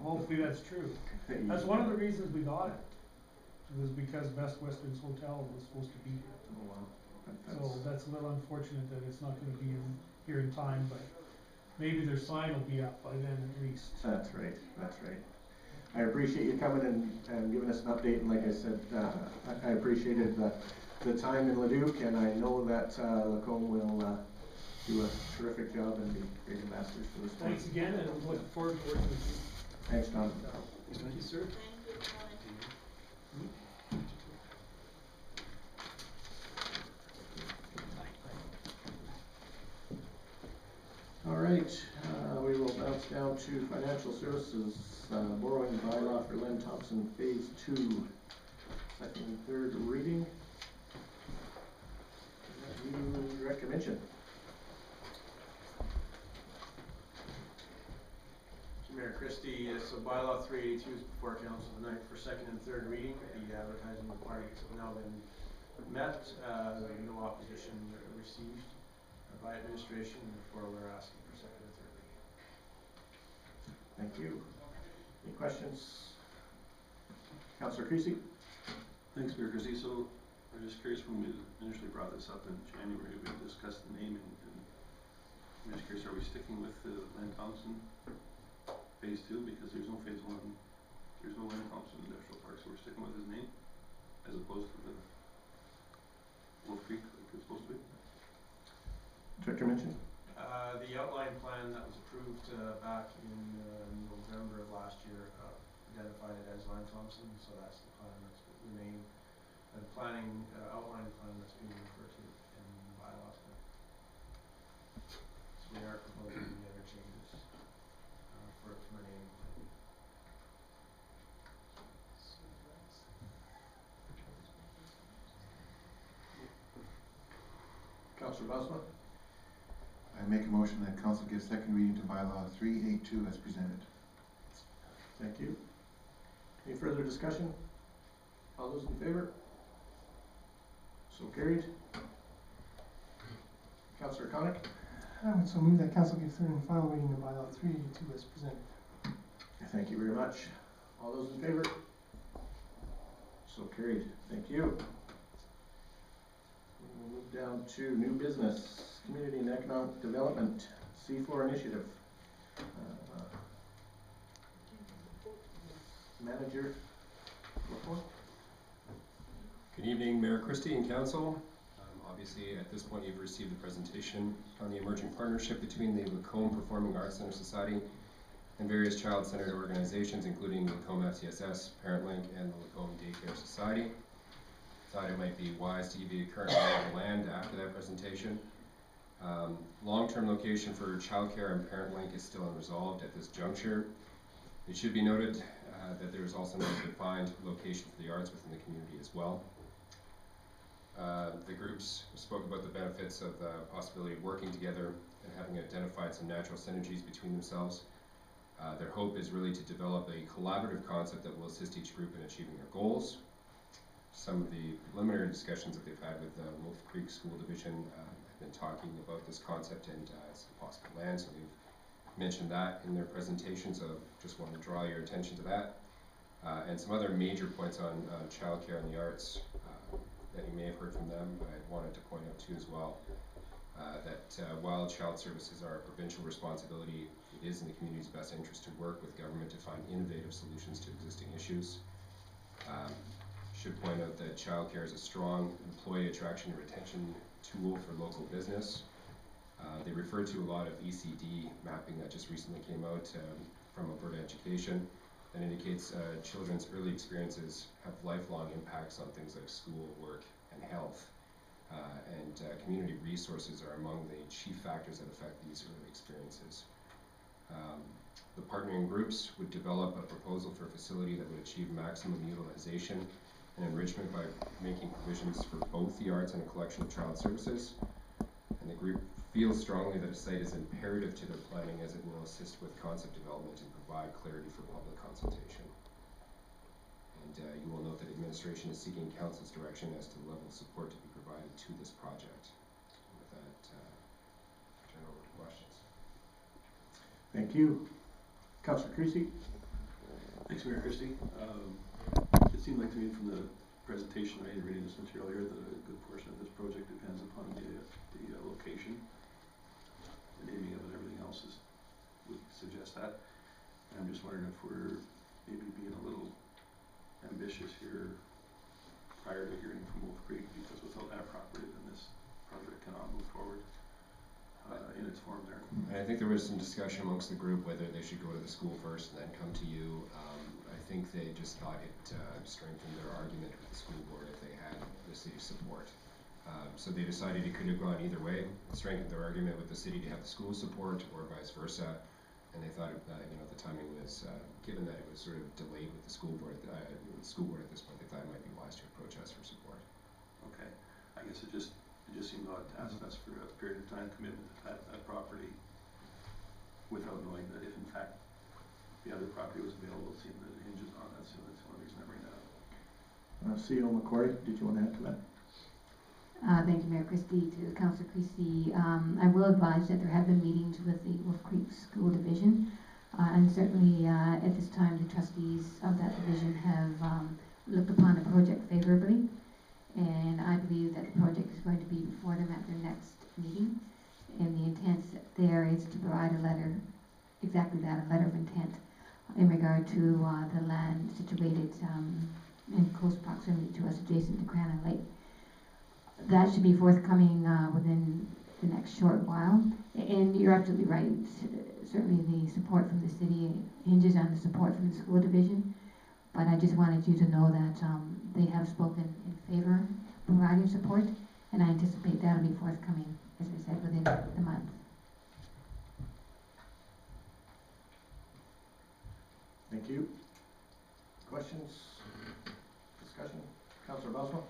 Hopefully that's true. That's one of the reasons we got it. It was because Best Western's hotel was supposed to be here. Oh, wow. So that's a little unfortunate that it's not going to be here in time, but maybe their sign will be up by then at least. That's right, that's right. I appreciate you coming and giving us an update, and like I said, I appreciated the time in Leduc, and I know that Lacombe will do a terrific job and be great ambassadors for this. Thanks again, and I'm looking forward to working with you. Thanks, Don. Thank you, sir. All right, we will bounce down to financial services, borrowing bylaw for Len Thompson, phase 2, second and third reading. You, Director Minchin. this, so bylaw 382 is before council tonight for second and third reading. The advertising requirements have now been met. No opposition received by administration, and therefore we're asking for second and third reading. Thank you. Any questions? Councillor Creasy? Thanks, Mayor Christie. So I'm just curious, when we initially brought this up in January, we discussed the naming, and I'm just curious, are we sticking with the Len Thompson phase 2, because there's no phase 1, there's no Len Thompson Industrial Park, so we're sticking with his name as opposed to the Wolf Creek like it's supposed to be? Director Minchin? The outline plan that was approved back in November of last year identified it as Len Thompson, so that's the plan that's the name, and the planning outline plan that's being referred to in the bylaws now. So we are proposing the other changes for naming. Councillor Bosma? I make a motion that council give second reading to bylaw 382 as presented. Thank you. Any further discussion? All those in favor? So carried. Councillor Conick? I would so move that council give third and final reading to bylaw 382 as presented. Thank you very much. All those in favor? So carried. Thank you. We'll move down to new business, community and economic development, C4 initiative. Manager. Good evening, Mayor Christie and Council. Obviously, at this point, you've received the presentation on the emerging partnership between the Lacombe Performing Arts Center Society and various child-centered organizations, including Lacombe FCSS, ParentLink, and the Lacombe Daycare Society. Thought it might be wise to give you a current lay of the land after that presentation. Long-term location for childcare and ParentLink is still unresolved at this juncture. It should be noted that there is also no defined location for the arts within the community as well. The groups spoke about the benefits of the possibility of working together and having identified some natural synergies between themselves. Their hope is really to develop a collaborative concept that will assist each group in achieving their goals. Some of the preliminary discussions that they've had with the Wolf Creek School Division have been talking about this concept and some possible land, so we've mentioned that in their presentation, so just want to draw your attention to that. And some other major points on childcare and the arts that you may have heard from them, but I wanted to point out too as well, that while child services are a provincial responsibility, it is in the community's best interest to work with government to find innovative solutions to existing issues. Should point out that childcare is a strong employee attraction and retention tool for local business. They refer to a lot of ECD mapping that just recently came out from Alberta Education that indicates children's early experiences have lifelong impacts on things like school, work, and health. And community resources are among the chief factors that affect these early experiences. The partnering groups would develop a proposal for a facility that would achieve maximum utilization and enrichment by making provisions for both the arts and a collection of child services. And the group feels strongly that a site is imperative to their planning as it will assist with concept development and provide clarity for public consultation. And you will note that administration is seeking council's direction as to the level of support to be provided to this project. And with that, turn over to questions. Thank you. Councillor Creasy? Thanks, Mayor Christie. It seemed like to me from the presentation I had reading this material here that a good portion of this project depends upon the location. The naming of it, everything else would suggest that. And I'm just wondering if we're maybe being a little ambitious here prior to hearing from Wolf Creek, because without that property, then this project cannot move forward in its form there. And I think there was some discussion amongst the group whether they should go to the school first and then come to you. I think they just thought it strengthened their argument with the school board if they had the city's support. So they decided it could have gone either way, strengthened their argument with the city to have the school support or vice versa. And they thought the timing was, given that it was sort of delayed with the school board at this point, they thought it might be wise to approach us for support. Okay, I guess it just seemed odd to ask us for a period of time commitment to that property without knowing that if in fact the other property was available, it seemed that it hinges on that, so that's one reason I bring that up. CEO McCory, did you want to add to that? Thank you, Mayor Christie. To Councillor Christie, I will advise that there have been meetings with the Wolf Creek School Division, and certainly at this time the trustees of that division have looked upon the project favorably, and I believe that the project is going to be before them at their next meeting, and the intent there is to provide a letter, exactly that, a letter of intent in regard to the land situated in close proximity to us adjacent to Cranon Lake. That should be forthcoming within the next short while. And you're absolutely right. Certainly the support from the city hinges on the support from the school division. But I just wanted you to know that they have spoken in favor of providing support, and I anticipate that'll be forthcoming, as I said, within the month. Thank you. Questions? Discussion? Councillor Boswell?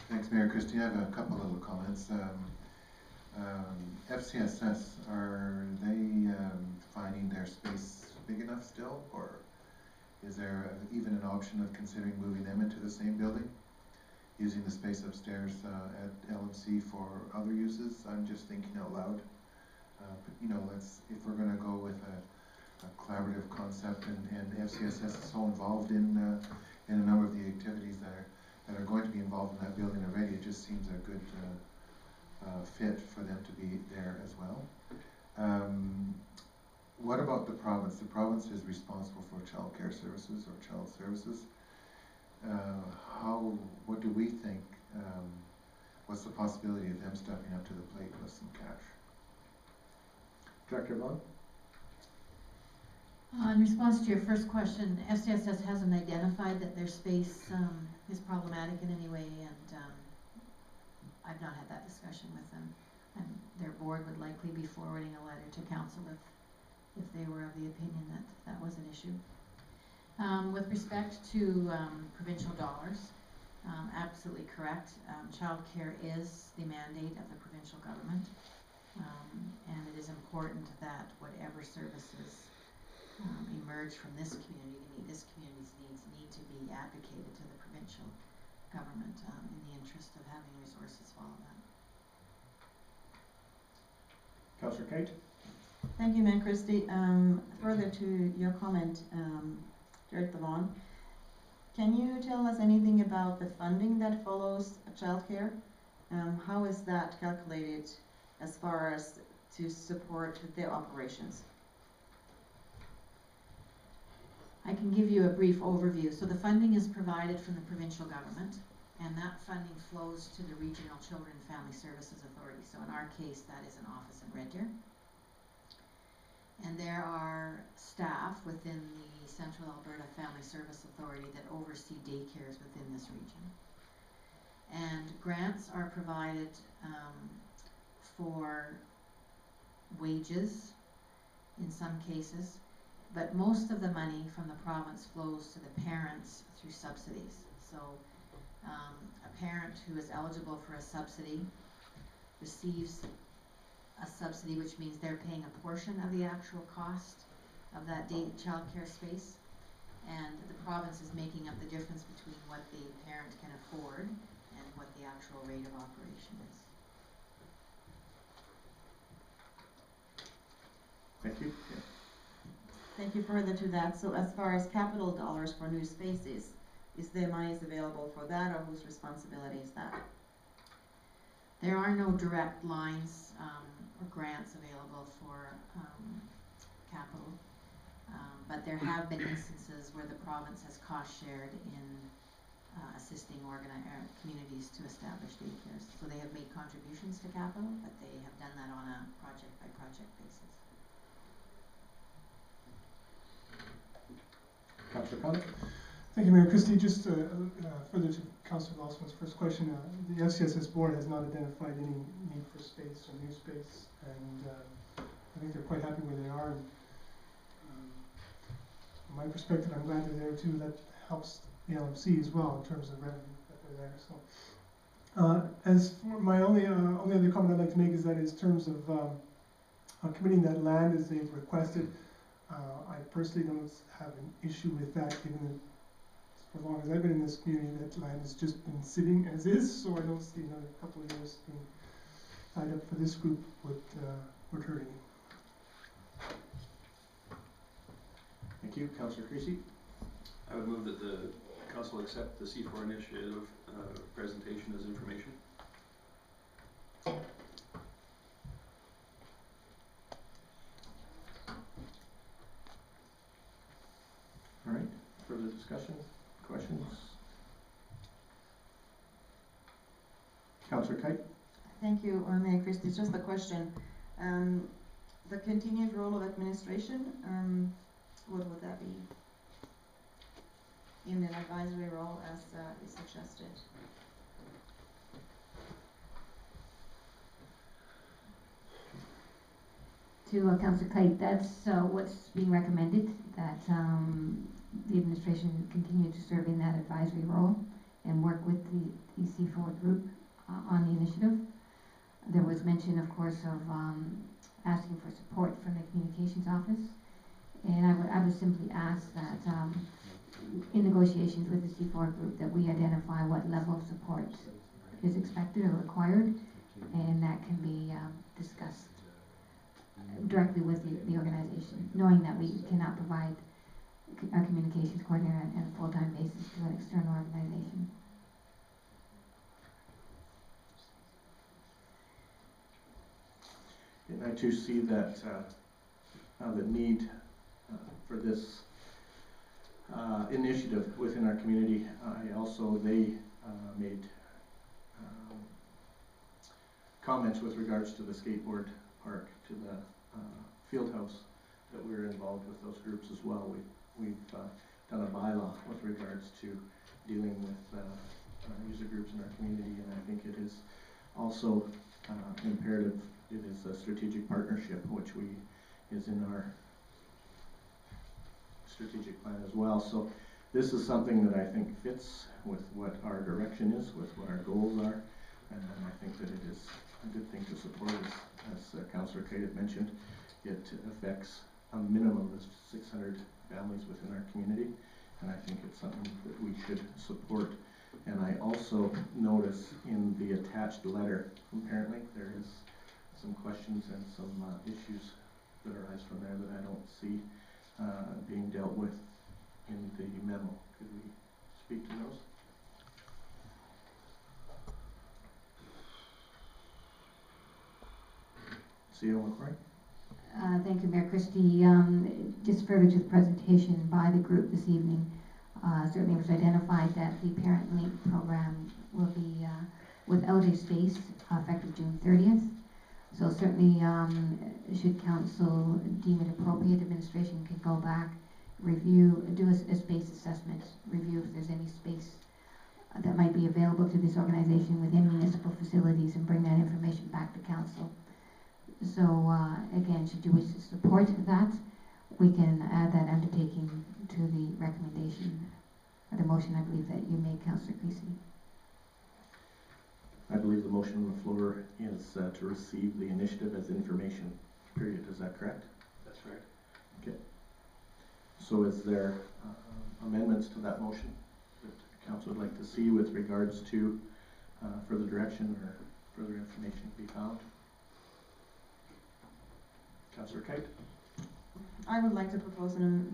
Thanks, Mayor Christie. I have a couple little comments. FCSS, are they finding their space big enough still, or is there even an option of considering moving them into the same building, using the space upstairs at LMC for other uses? I'm just thinking out loud. You know, if we're going to go with a collaborative concept, and FCSS is so involved in a number of the activities that are going to be involved in that building already, it just seems a good fit for them to be there as well. What about the province? The province is responsible for child care services or child services. What do we think? What's the possibility of them stepping up to the plate with some cash? Director Vaughn? In response to your first question, FCSS hasn't identified that their space is problematic in any way, and I've not had that discussion with them. And their board would likely be forwarding a letter to council if they were of the opinion that that was an issue. With respect to provincial dollars, absolutely correct. Childcare is the mandate of the provincial government, and it is important that whatever services emerge from this community to meet this community's needs need to be advocated to the provincial government in the interest of having resources follow that. Councillor Kate? Thank you, Mayor Christie. Further to your comment, Director Vaughan, can you tell us anything about the funding that follows childcare? How is that calculated as far as to support their operations? I can give you a brief overview. So the funding is provided from the provincial government, and that funding flows to the Regional Children and Family Services Authority. So in our case, that is an office in Red Deer. And there are staff within the Central Alberta Family Service Authority that oversee daycares within this region. And grants are provided for wages in some cases, but most of the money from the province flows to the parents through subsidies. So a parent who is eligible for a subsidy receives a subsidy, which means they're paying a portion of the actual cost of that child care space, and the province is making up the difference between what the parent can afford and what the actual rate of operation is. Thank you. Yeah. Thank you. Further to that, so as far as capital dollars for new spaces, is there monies available for that, or whose responsibility is that? There are no direct lines or grants available for capital, but there have been instances where the province has cost shared in assisting communities to establish daycares. So they have made contributions to capital, but they have done that on a project-by-project basis. Councillor Connick? Thank you, Mayor Christie. Just further to Councillor Lawson's first question, the FCSS board has not identified any need for space or new space, and I think they're quite happy where they are. And, from my perspective, I'm glad they're there too. That helps the LMC as well in terms of revenue that they're there. So, as for my only other comment I'd like to make is that in terms of committing that land as they've requested, I personally don't have an issue with that, given that for as long as I've been in this community, that land has just been sitting as is, so I don't see another couple of years being tied up for this group would hurt any. Thank you. Councillor Creasy? I would move that the council accept the C4 initiative presentation as information. All right. Further discussion? Questions? Councillor Kite? Thank you, Mayor Christie. Just a question. The continued role of administration, what would that be? In an advisory role as is suggested? To Councillor Kite, that's what's being recommended, that the administration continue to serve in that advisory role and work with the C4 group on the initiative. There was mention, of course, of asking for support from the communications office, and I would simply ask that in negotiations with the C4 group that we identify what level of support is expected or required, and that can be discussed directly with the organization, knowing that we cannot provide our communications coordinator on a full-time basis to an external organization. And I too see that the need for this initiative within our community. They made comments with regards to the skateboard park, to the field house, that we're involved with those groups as well. We've done a bylaw with regards to dealing with user groups in our community, and I think it is also imperative. It is a strategic partnership, which is in our strategic plan as well. So this is something that I think fits with what our direction is, with what our goals are, and I think that it is a good thing to support. As Councillor Kate had mentioned, it affects a minimum of 600 families within our community, and I think it's something that we should support. And I also notice in the attached letter from Parent Link, there is some questions and some issues that arise from there that I don't see being dealt with in the memo. Could we speak to those? CEO McCrory? Thank you, Mayor Christie. Just further to the presentation by the group this evening, certainly it was identified that the Parent Link program will be without a space effective June 30th. So certainly, should council deem it appropriate, administration can go back, review, do a space assessment, review if there's any space that might be available to this organization within municipal facilities, and bring that information back to council. So again, should you wish to support that, we can add that undertaking to the recommendation, or the motion, I believe, that you made, Councillor Creasy. I believe the motion on the floor is to receive the initiative as information, period. Is that correct? That's correct. Okay. So is there amendments to that motion that council would like to see with regards to further direction or further information to be found? Councillor Kite? I would like to propose a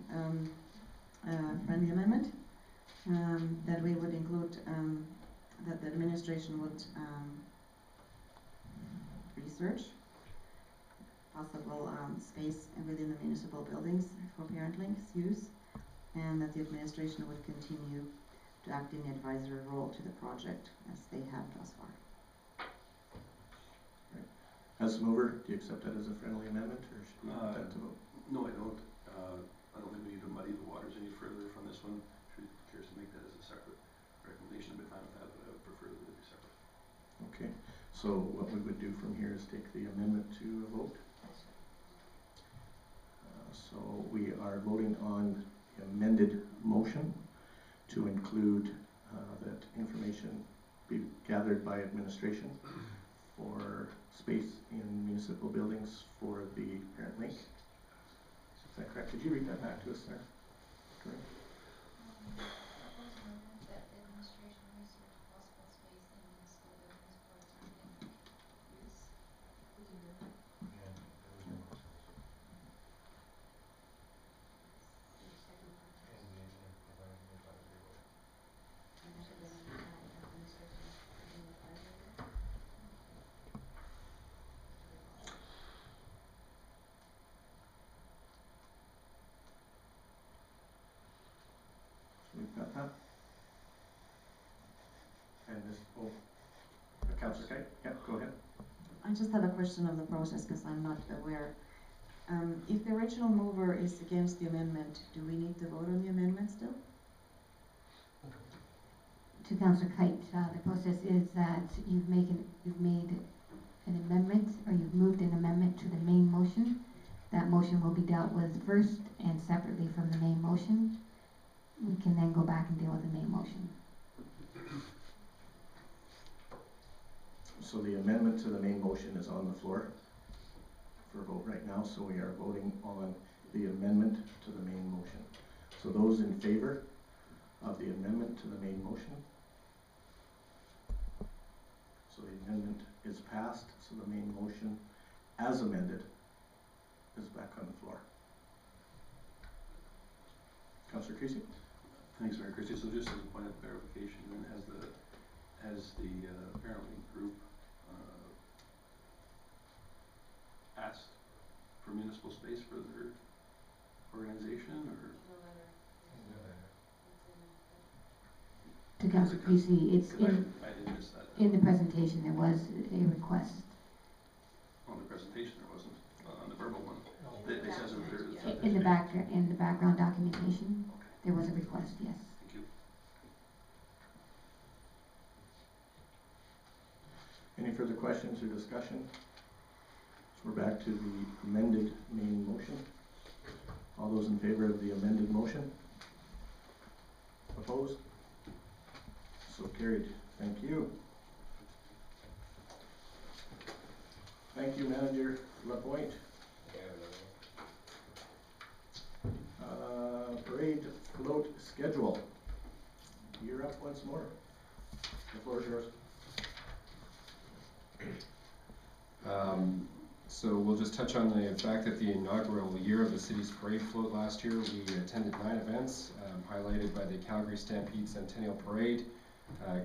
friendly amendment that we would include that the administration would research possible space within the municipal buildings for Parent Link's use, and that the administration would continue to act in the advisory role to the project as they have thus far. As a mover, do you accept that as a friendly amendment, or should we put that to vote? No, I don't. I don't think we need to muddy the waters any further from this one. Should we care to make that as a separate recommendation? I'd be fine with that, but I would prefer that it be separate. Okay, so what we would do from here is take the amendment to a vote. So we are voting on the amended motion to include that information be gathered by administration for space in municipal buildings for the Parent Link. Is that correct? Could you read that back to us there? Correct. That administration research possible space in municipal buildings for attending use. Did you hear that? We've got that. And this, Councillor Kite, yeah, go ahead. I just have a question on the process because I'm not aware. If the original mover is against the amendment, do we need to vote on the amendment still? To Councillor Kite, the process is that you've made an amendment, or you've moved an amendment to the main motion. That motion will be dealt with first and separately from the main motion. We can then go back and deal with the main motion. So the amendment to the main motion is on the floor for a vote right now, so we are voting on the amendment to the main motion. So those in favor of the amendment to the main motion? So the amendment is passed, so the main motion as amended is back on the floor. Councillor Creasy? Thanks, Mayor Christie. So just as a point of clarification, then has the apparently group asked for municipal space for their organization, or? To Councillor Creasy, it's I didn't miss that. in the presentation, there was a request. On the presentation, there wasn't. On the verbal one, they says that there's. In the background documentation, there was a request, yes. Thank you. Any further questions or discussion? So we're back to the amended main motion. All those in favor of the amended motion? Opposed? So carried. Thank you. Thank you, Manager Lapointe. Parade float schedule. You're up once more. The floor is yours. So we'll just touch on the fact that the inaugural year of the city's parade float last year, we attended 9 events, highlighted by the Calgary Stampede Centennial Parade,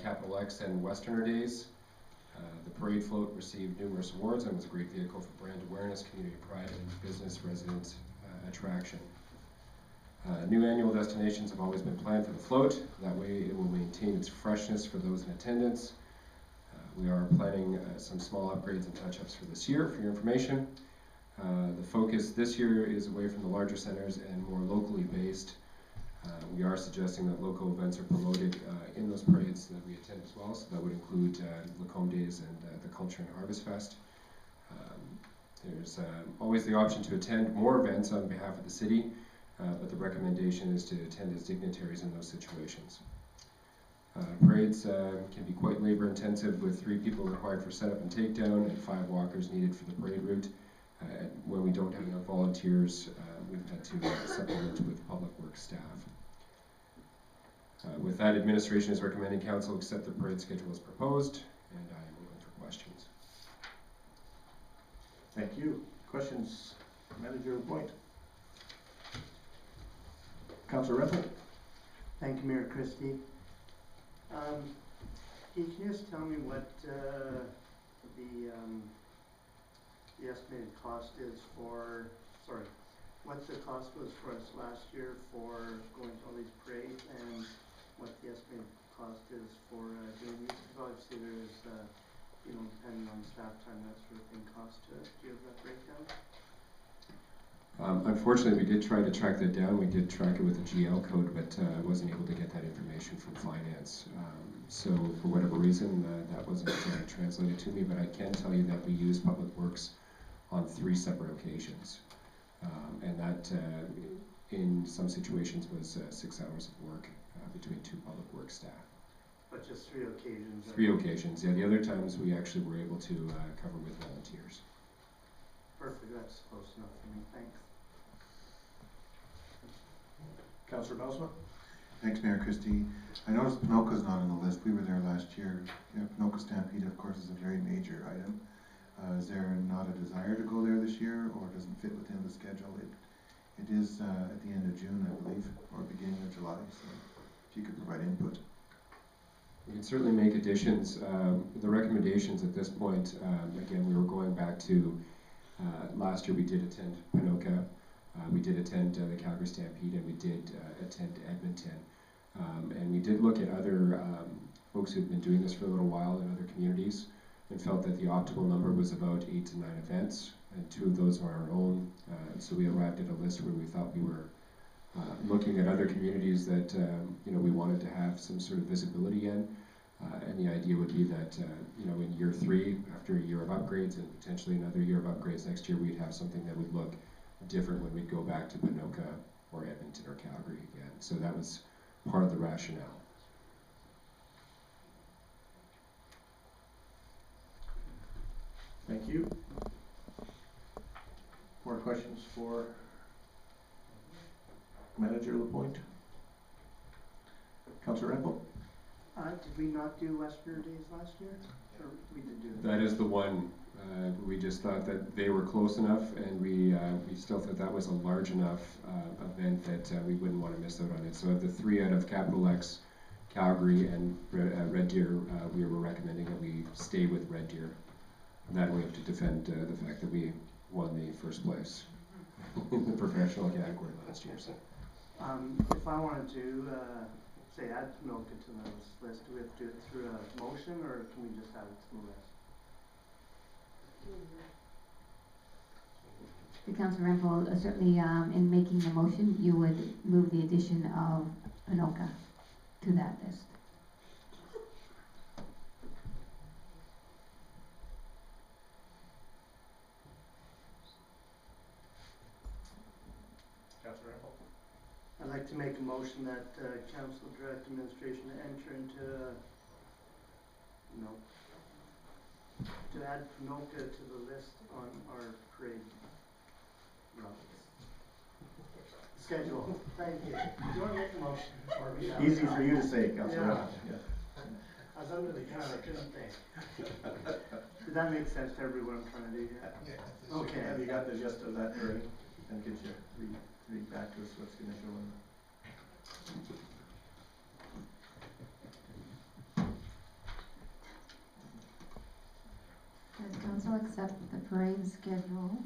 Capital X and Westerner Days. The parade float received numerous awards and was a great vehicle for brand awareness, community pride, and business resident attraction. New annual destinations have always been planned for the float. That way it will maintain its freshness for those in attendance. We are planning some small upgrades and touch-ups for this year, for your information. The focus this year is away from the larger centers and more locally based. We are suggesting that local events are promoted in those parades that we attend as well, so that would include Lacombe Days and the Culture and Harvest Fest. There's always the option to attend more events on behalf of the city, but the recommendation is to attend as dignitaries in those situations. Parades can be quite labor intensive, with 3 people required for setup and takedown and 5 walkers needed for the parade route. When we don't have enough volunteers, we've had to supplement with public works staff. With that, administration is recommending council accept the parade schedule as proposed, and I am open for questions. Thank you. Questions, Manager Lapointe? Councillor Renfro? Thank you, Mayor Christie. Can you just tell me what the estimated cost is for, what the cost was for us last year for going to all these parades, and what the estimated cost is for doing these? Because obviously there is, depending on staff time, that sort of thing, cost to it. Do you have that breakdown? Unfortunately, we did try to track that down. We did track it with a GL code, but I wasn't able to get that information from finance. So for whatever reason, that wasn't translated to me, but I can tell you that we used Public Works on 3 separate occasions. And that, in some situations, was 6 hours of work between 2 Public Works staff. But just 3 occasions? 3 occasions, yeah. The other times we actually were able to cover with volunteers. Perfect, that's close enough for me, thanks. Councillor Bosma? Thanks, Mayor Christie. I noticed Pinoca's not on the list. We were there last year. Yeah, Pinoca Stampede, of course, is a very major item. Is there not a desire to go there this year, or doesn't fit within the schedule? It is at the end of June, I believe, or beginning of July, so if you could provide input. We can certainly make additions. The recommendations at this point, again, we were going back to last year we did attend Pinoca, we did attend the Calgary Stampede, and we did attend Edmonton. And we did look at other folks who've been doing this for a little while in other communities and felt that the optimal number was about 8 to 9 events, and 2 of those are our own. So we arrived at a list where we thought we were looking at other communities that we wanted to have some sort of visibility in. And the idea would be that in year 3, after a year of upgrades and potentially another year of upgrades next year, we'd have something that would look different when we'd go back to Pinoca or Edmonton or Calgary again. So that was part of the rationale. Thank you. More questions for Manager Lapointe? Councillor Rempel? Did we not do Western Days last year? Or we did do it? That is the one. We just thought that they were close enough, and we still thought that was a large enough event that we wouldn't want to miss out on it. So of the 3 out of Capital X, Calgary and Red Deer, we were recommending that we stay with Red Deer. And that we have to defend the fact that we won the first place in the professional category last year. So. If I wanted to say add Pinoca to the list, do we have to do it through a motion, or can we just add it to the list? The Councillor Rempel, certainly in making the motion, you would move the addition of Pinoca to that list. Councillor Rempel? I'd like to make a motion that council direct administration to enter into to add Pinoca to the list on our parade routes. Schedule. Thank you. Do you want to make a motion for me? Easy for you to say, Councillor. Yeah. I was under the gun, I couldn't think. Did that make sense to everyone I'm trying to do here? Yeah. Okay. Have you got the gist of that, Ernie? And could you read back to us what's going to show in the... Does council accept the parade schedule?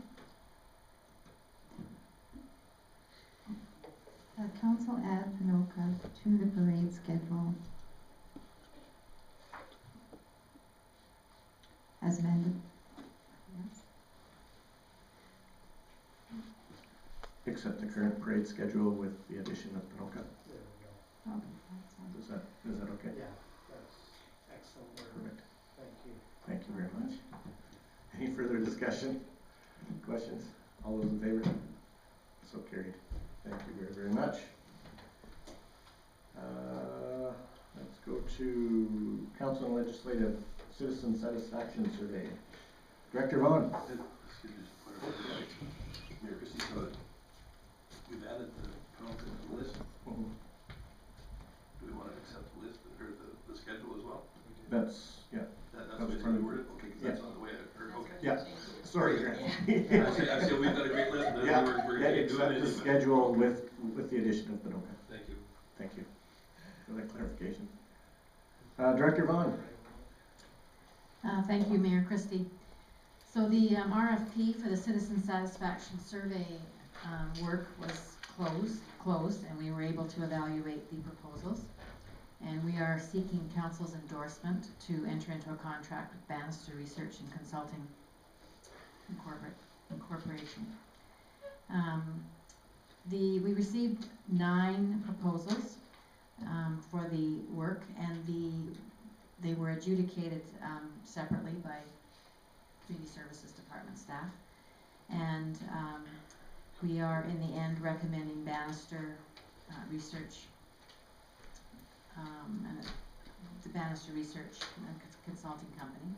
Council add Pinoca to the parade schedule as amended? Yes. Accept the current parade schedule with the addition of Pinoca. There we go. Okay, Is that okay? Yeah, that's excellent work. Perfect. Thank you. Thank you very much. Any further discussion? Questions? All those in favor? So carried. Thank you very, very much. Let's go to Council and Legislative Citizen Satisfaction Survey. Director Vaughan. Excuse me, just point out, Mayor Christie, so that we've added the Pinoca to the list. Mm-hmm. Do we want to accept the list, or the schedule as well? That's, yeah. That's That was the way part it's of- worded? Okay, because that's not the way I heard, okay. Yeah. Sorry, Grant. I see we've got a great list, and Yeah, we're yeah, going to do accept it the anyway. schedule with the addition of Pinoca. Thank you. Thank you for that clarification. Director Vaughan. Thank you, Mayor Christie. So the RFP for the Citizen Satisfaction Survey work was closed, and we were able to evaluate the proposals. And we are seeking council's endorsement to enter into a contract with Bannister Research and Consulting Incorporation. We received 9 proposals for the work, and they were adjudicated separately by Community Services Department staff. And we are in the end recommending Bannister Research and the Bannister Research Consulting Company.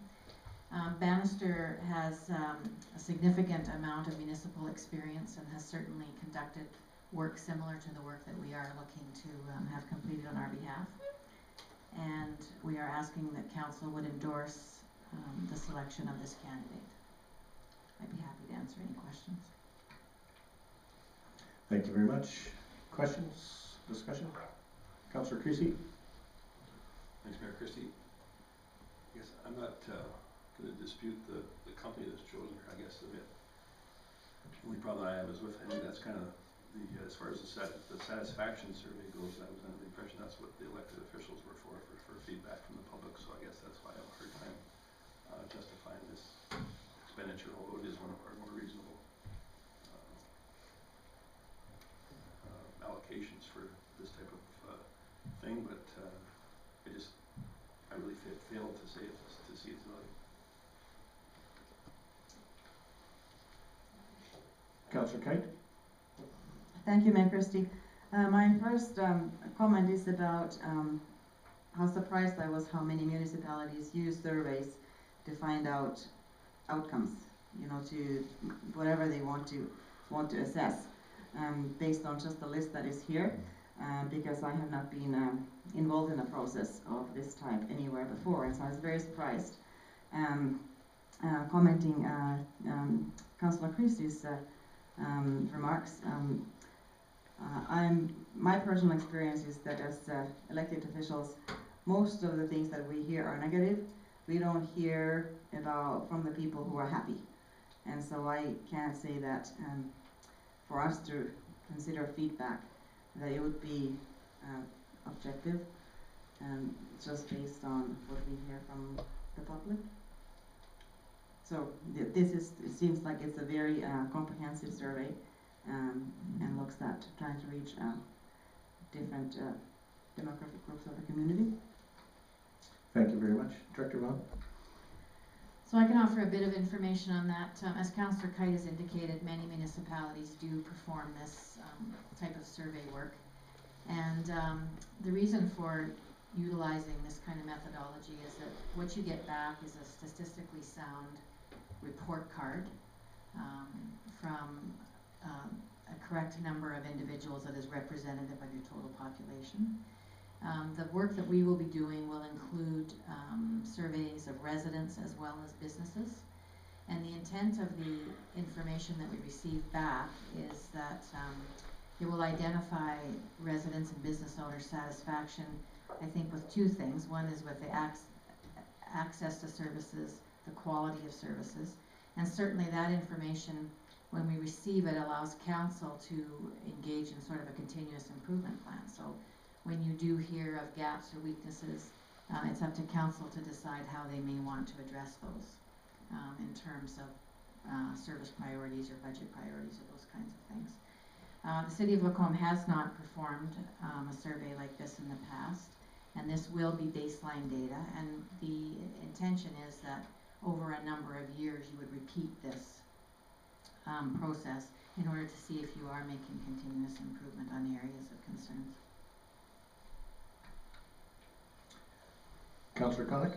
Bannister has a significant amount of municipal experience and has certainly conducted work similar to the work that we are looking to have completed on our behalf. And we are asking that council would endorse the selection of this candidate. I'd be happy to answer any questions. Thank you very much. Questions, discussion? Councillor Creasy? Thanks, Mayor Christie. Yes, I'm not going to dispute the company that's chosen here, I guess, a bit. The only problem I have is with, I think that's kind of the, as far as the satisfaction survey goes, I was under the impression that's what the elected officials were for feedback from the public, so I guess that's why I have a hard time justifying this expenditure, although it is one of our more reasonable allocations for this type of thing, but I really failed to see its value. Councillor Kite? Thank you, Mayor Christie. My first comment is about how surprised I was how many municipalities use surveys to find out outcomes, you know, to whatever they want to assess, based on just the list that is here, because I have not been involved in a process of this type anywhere before, and so I was very surprised. Commenting Councillor Christie's remarks, my personal experience is that as elected officials, most of the things that we hear are negative. We don't hear about from the people who are happy, and so I can't say that for us to consider feedback that it would be objective and just based on what we hear from the public. So it seems like it's a very comprehensive survey and looks at trying to reach different demographic groups of the community. Thank you very much. Director Vaughn? So I can offer a bit of information on that. As Councillor Kite has indicated, many municipalities do perform this type of survey work. And the reason for utilizing this kind of methodology is that what you get back is a statistically sound report card from a correct number of individuals that is representative of your total population. The work that we will be doing will include surveys of residents as well as businesses. And the intent of the information that we receive back is that it will identify residents and business owners' satisfaction, I think, with two things. One is with the access to services, the quality of services, and certainly that information, when we receive it, allows council to engage in sort of a continuous improvement plan. So when you do hear of gaps or weaknesses, it's up to council to decide how they may want to address those in terms of service priorities or budget priorities or those kinds of things. The City of Lacombe has not performed a survey like this in the past, and this will be baseline data, and the intention is that over a number of years you would repeat this process in order to see if you are making continuous improvement on areas of concerns. Councillor Connick?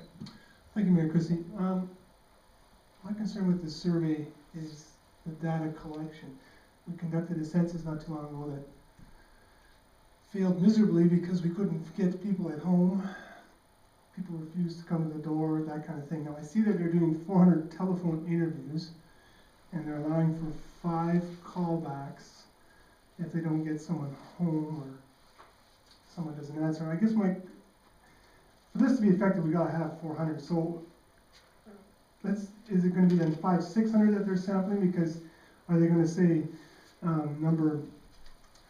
Thank you, Mayor Christie. My concern with this survey is the data collection. We conducted a census not too long ago that failed miserably because we couldn't get people at home. People refused to come to the door, that kind of thing. Now I see that they're doing 400 telephone interviews and they're allowing for 5 callbacks if they don't get someone home or someone doesn't answer. I guess for this to be effective, we gotta have 400. So is it gonna be then 500-600 that they're sampling? Because are they gonna say number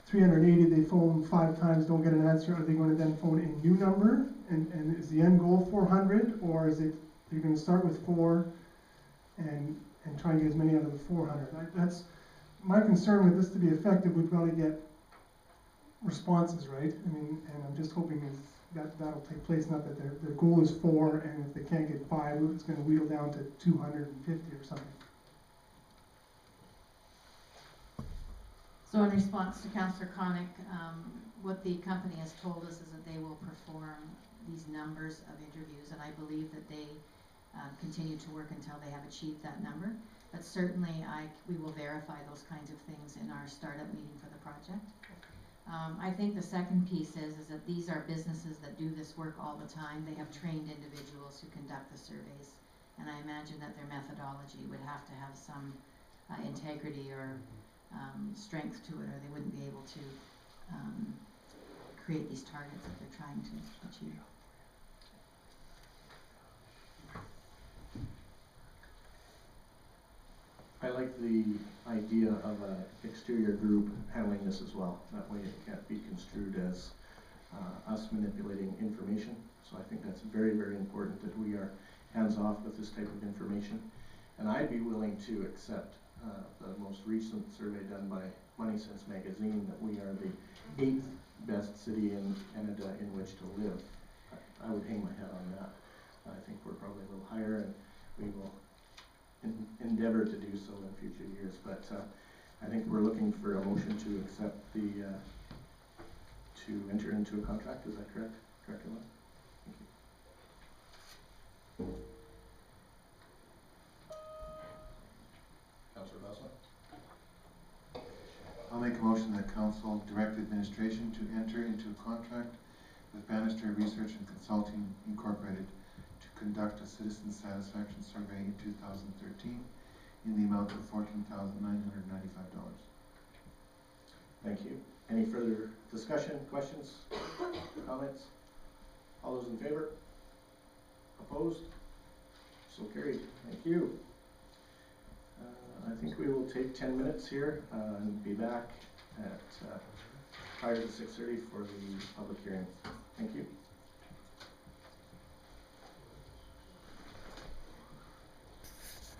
380, they phone 5 times, don't get an answer? Are they gonna then phone a new number? And is the end goal 400, or is it you're gonna start with 4 and try and get as many out of the 400? That's my concern with this to be effective. We've got to get responses, right? I mean, and I'm just hoping that'll take place. Not that their goal is 4, and if they can't get 5, it's going to wheel down to 250 or something. So in response to Councillor Connick, what the company has told us is that they will perform these numbers of interviews, and I believe that they continue to work until they have achieved that number. But certainly we will verify those kinds of things in our startup meeting for the project. I think the second piece is that these are businesses that do this work all the time. They have trained individuals who conduct the surveys. And I imagine that their methodology would have to have some integrity or strength to it, or they wouldn't be able to create these targets that they're trying to achieve. I like the idea of an exterior group handling this as well. That way it can't be construed as us manipulating information. So I think that's very, very important that we are hands-off with this type of information. And I'd be willing to accept the most recent survey done by Money Sense magazine that we are the 8th best city in Canada in which to live. I would hang my hat on that. I think we're probably a little higher, and we will endeavor to do so in future years, but I think we're looking for a motion to accept the, to enter into a contract, is that correct? Correct, Ellen? Thank you. Councillor Boswell? I'll make a motion that council direct administration to enter into a contract with Bannister Research and Consulting Incorporated to conduct a citizen satisfaction survey in 2013 in the amount of $14,995. Thank you. Any further discussion, questions, comments? All those in favor? Opposed? So carried. Thank you. I think we will take 10 minutes here and be back at prior to 6:30 for the public hearing. Thank you.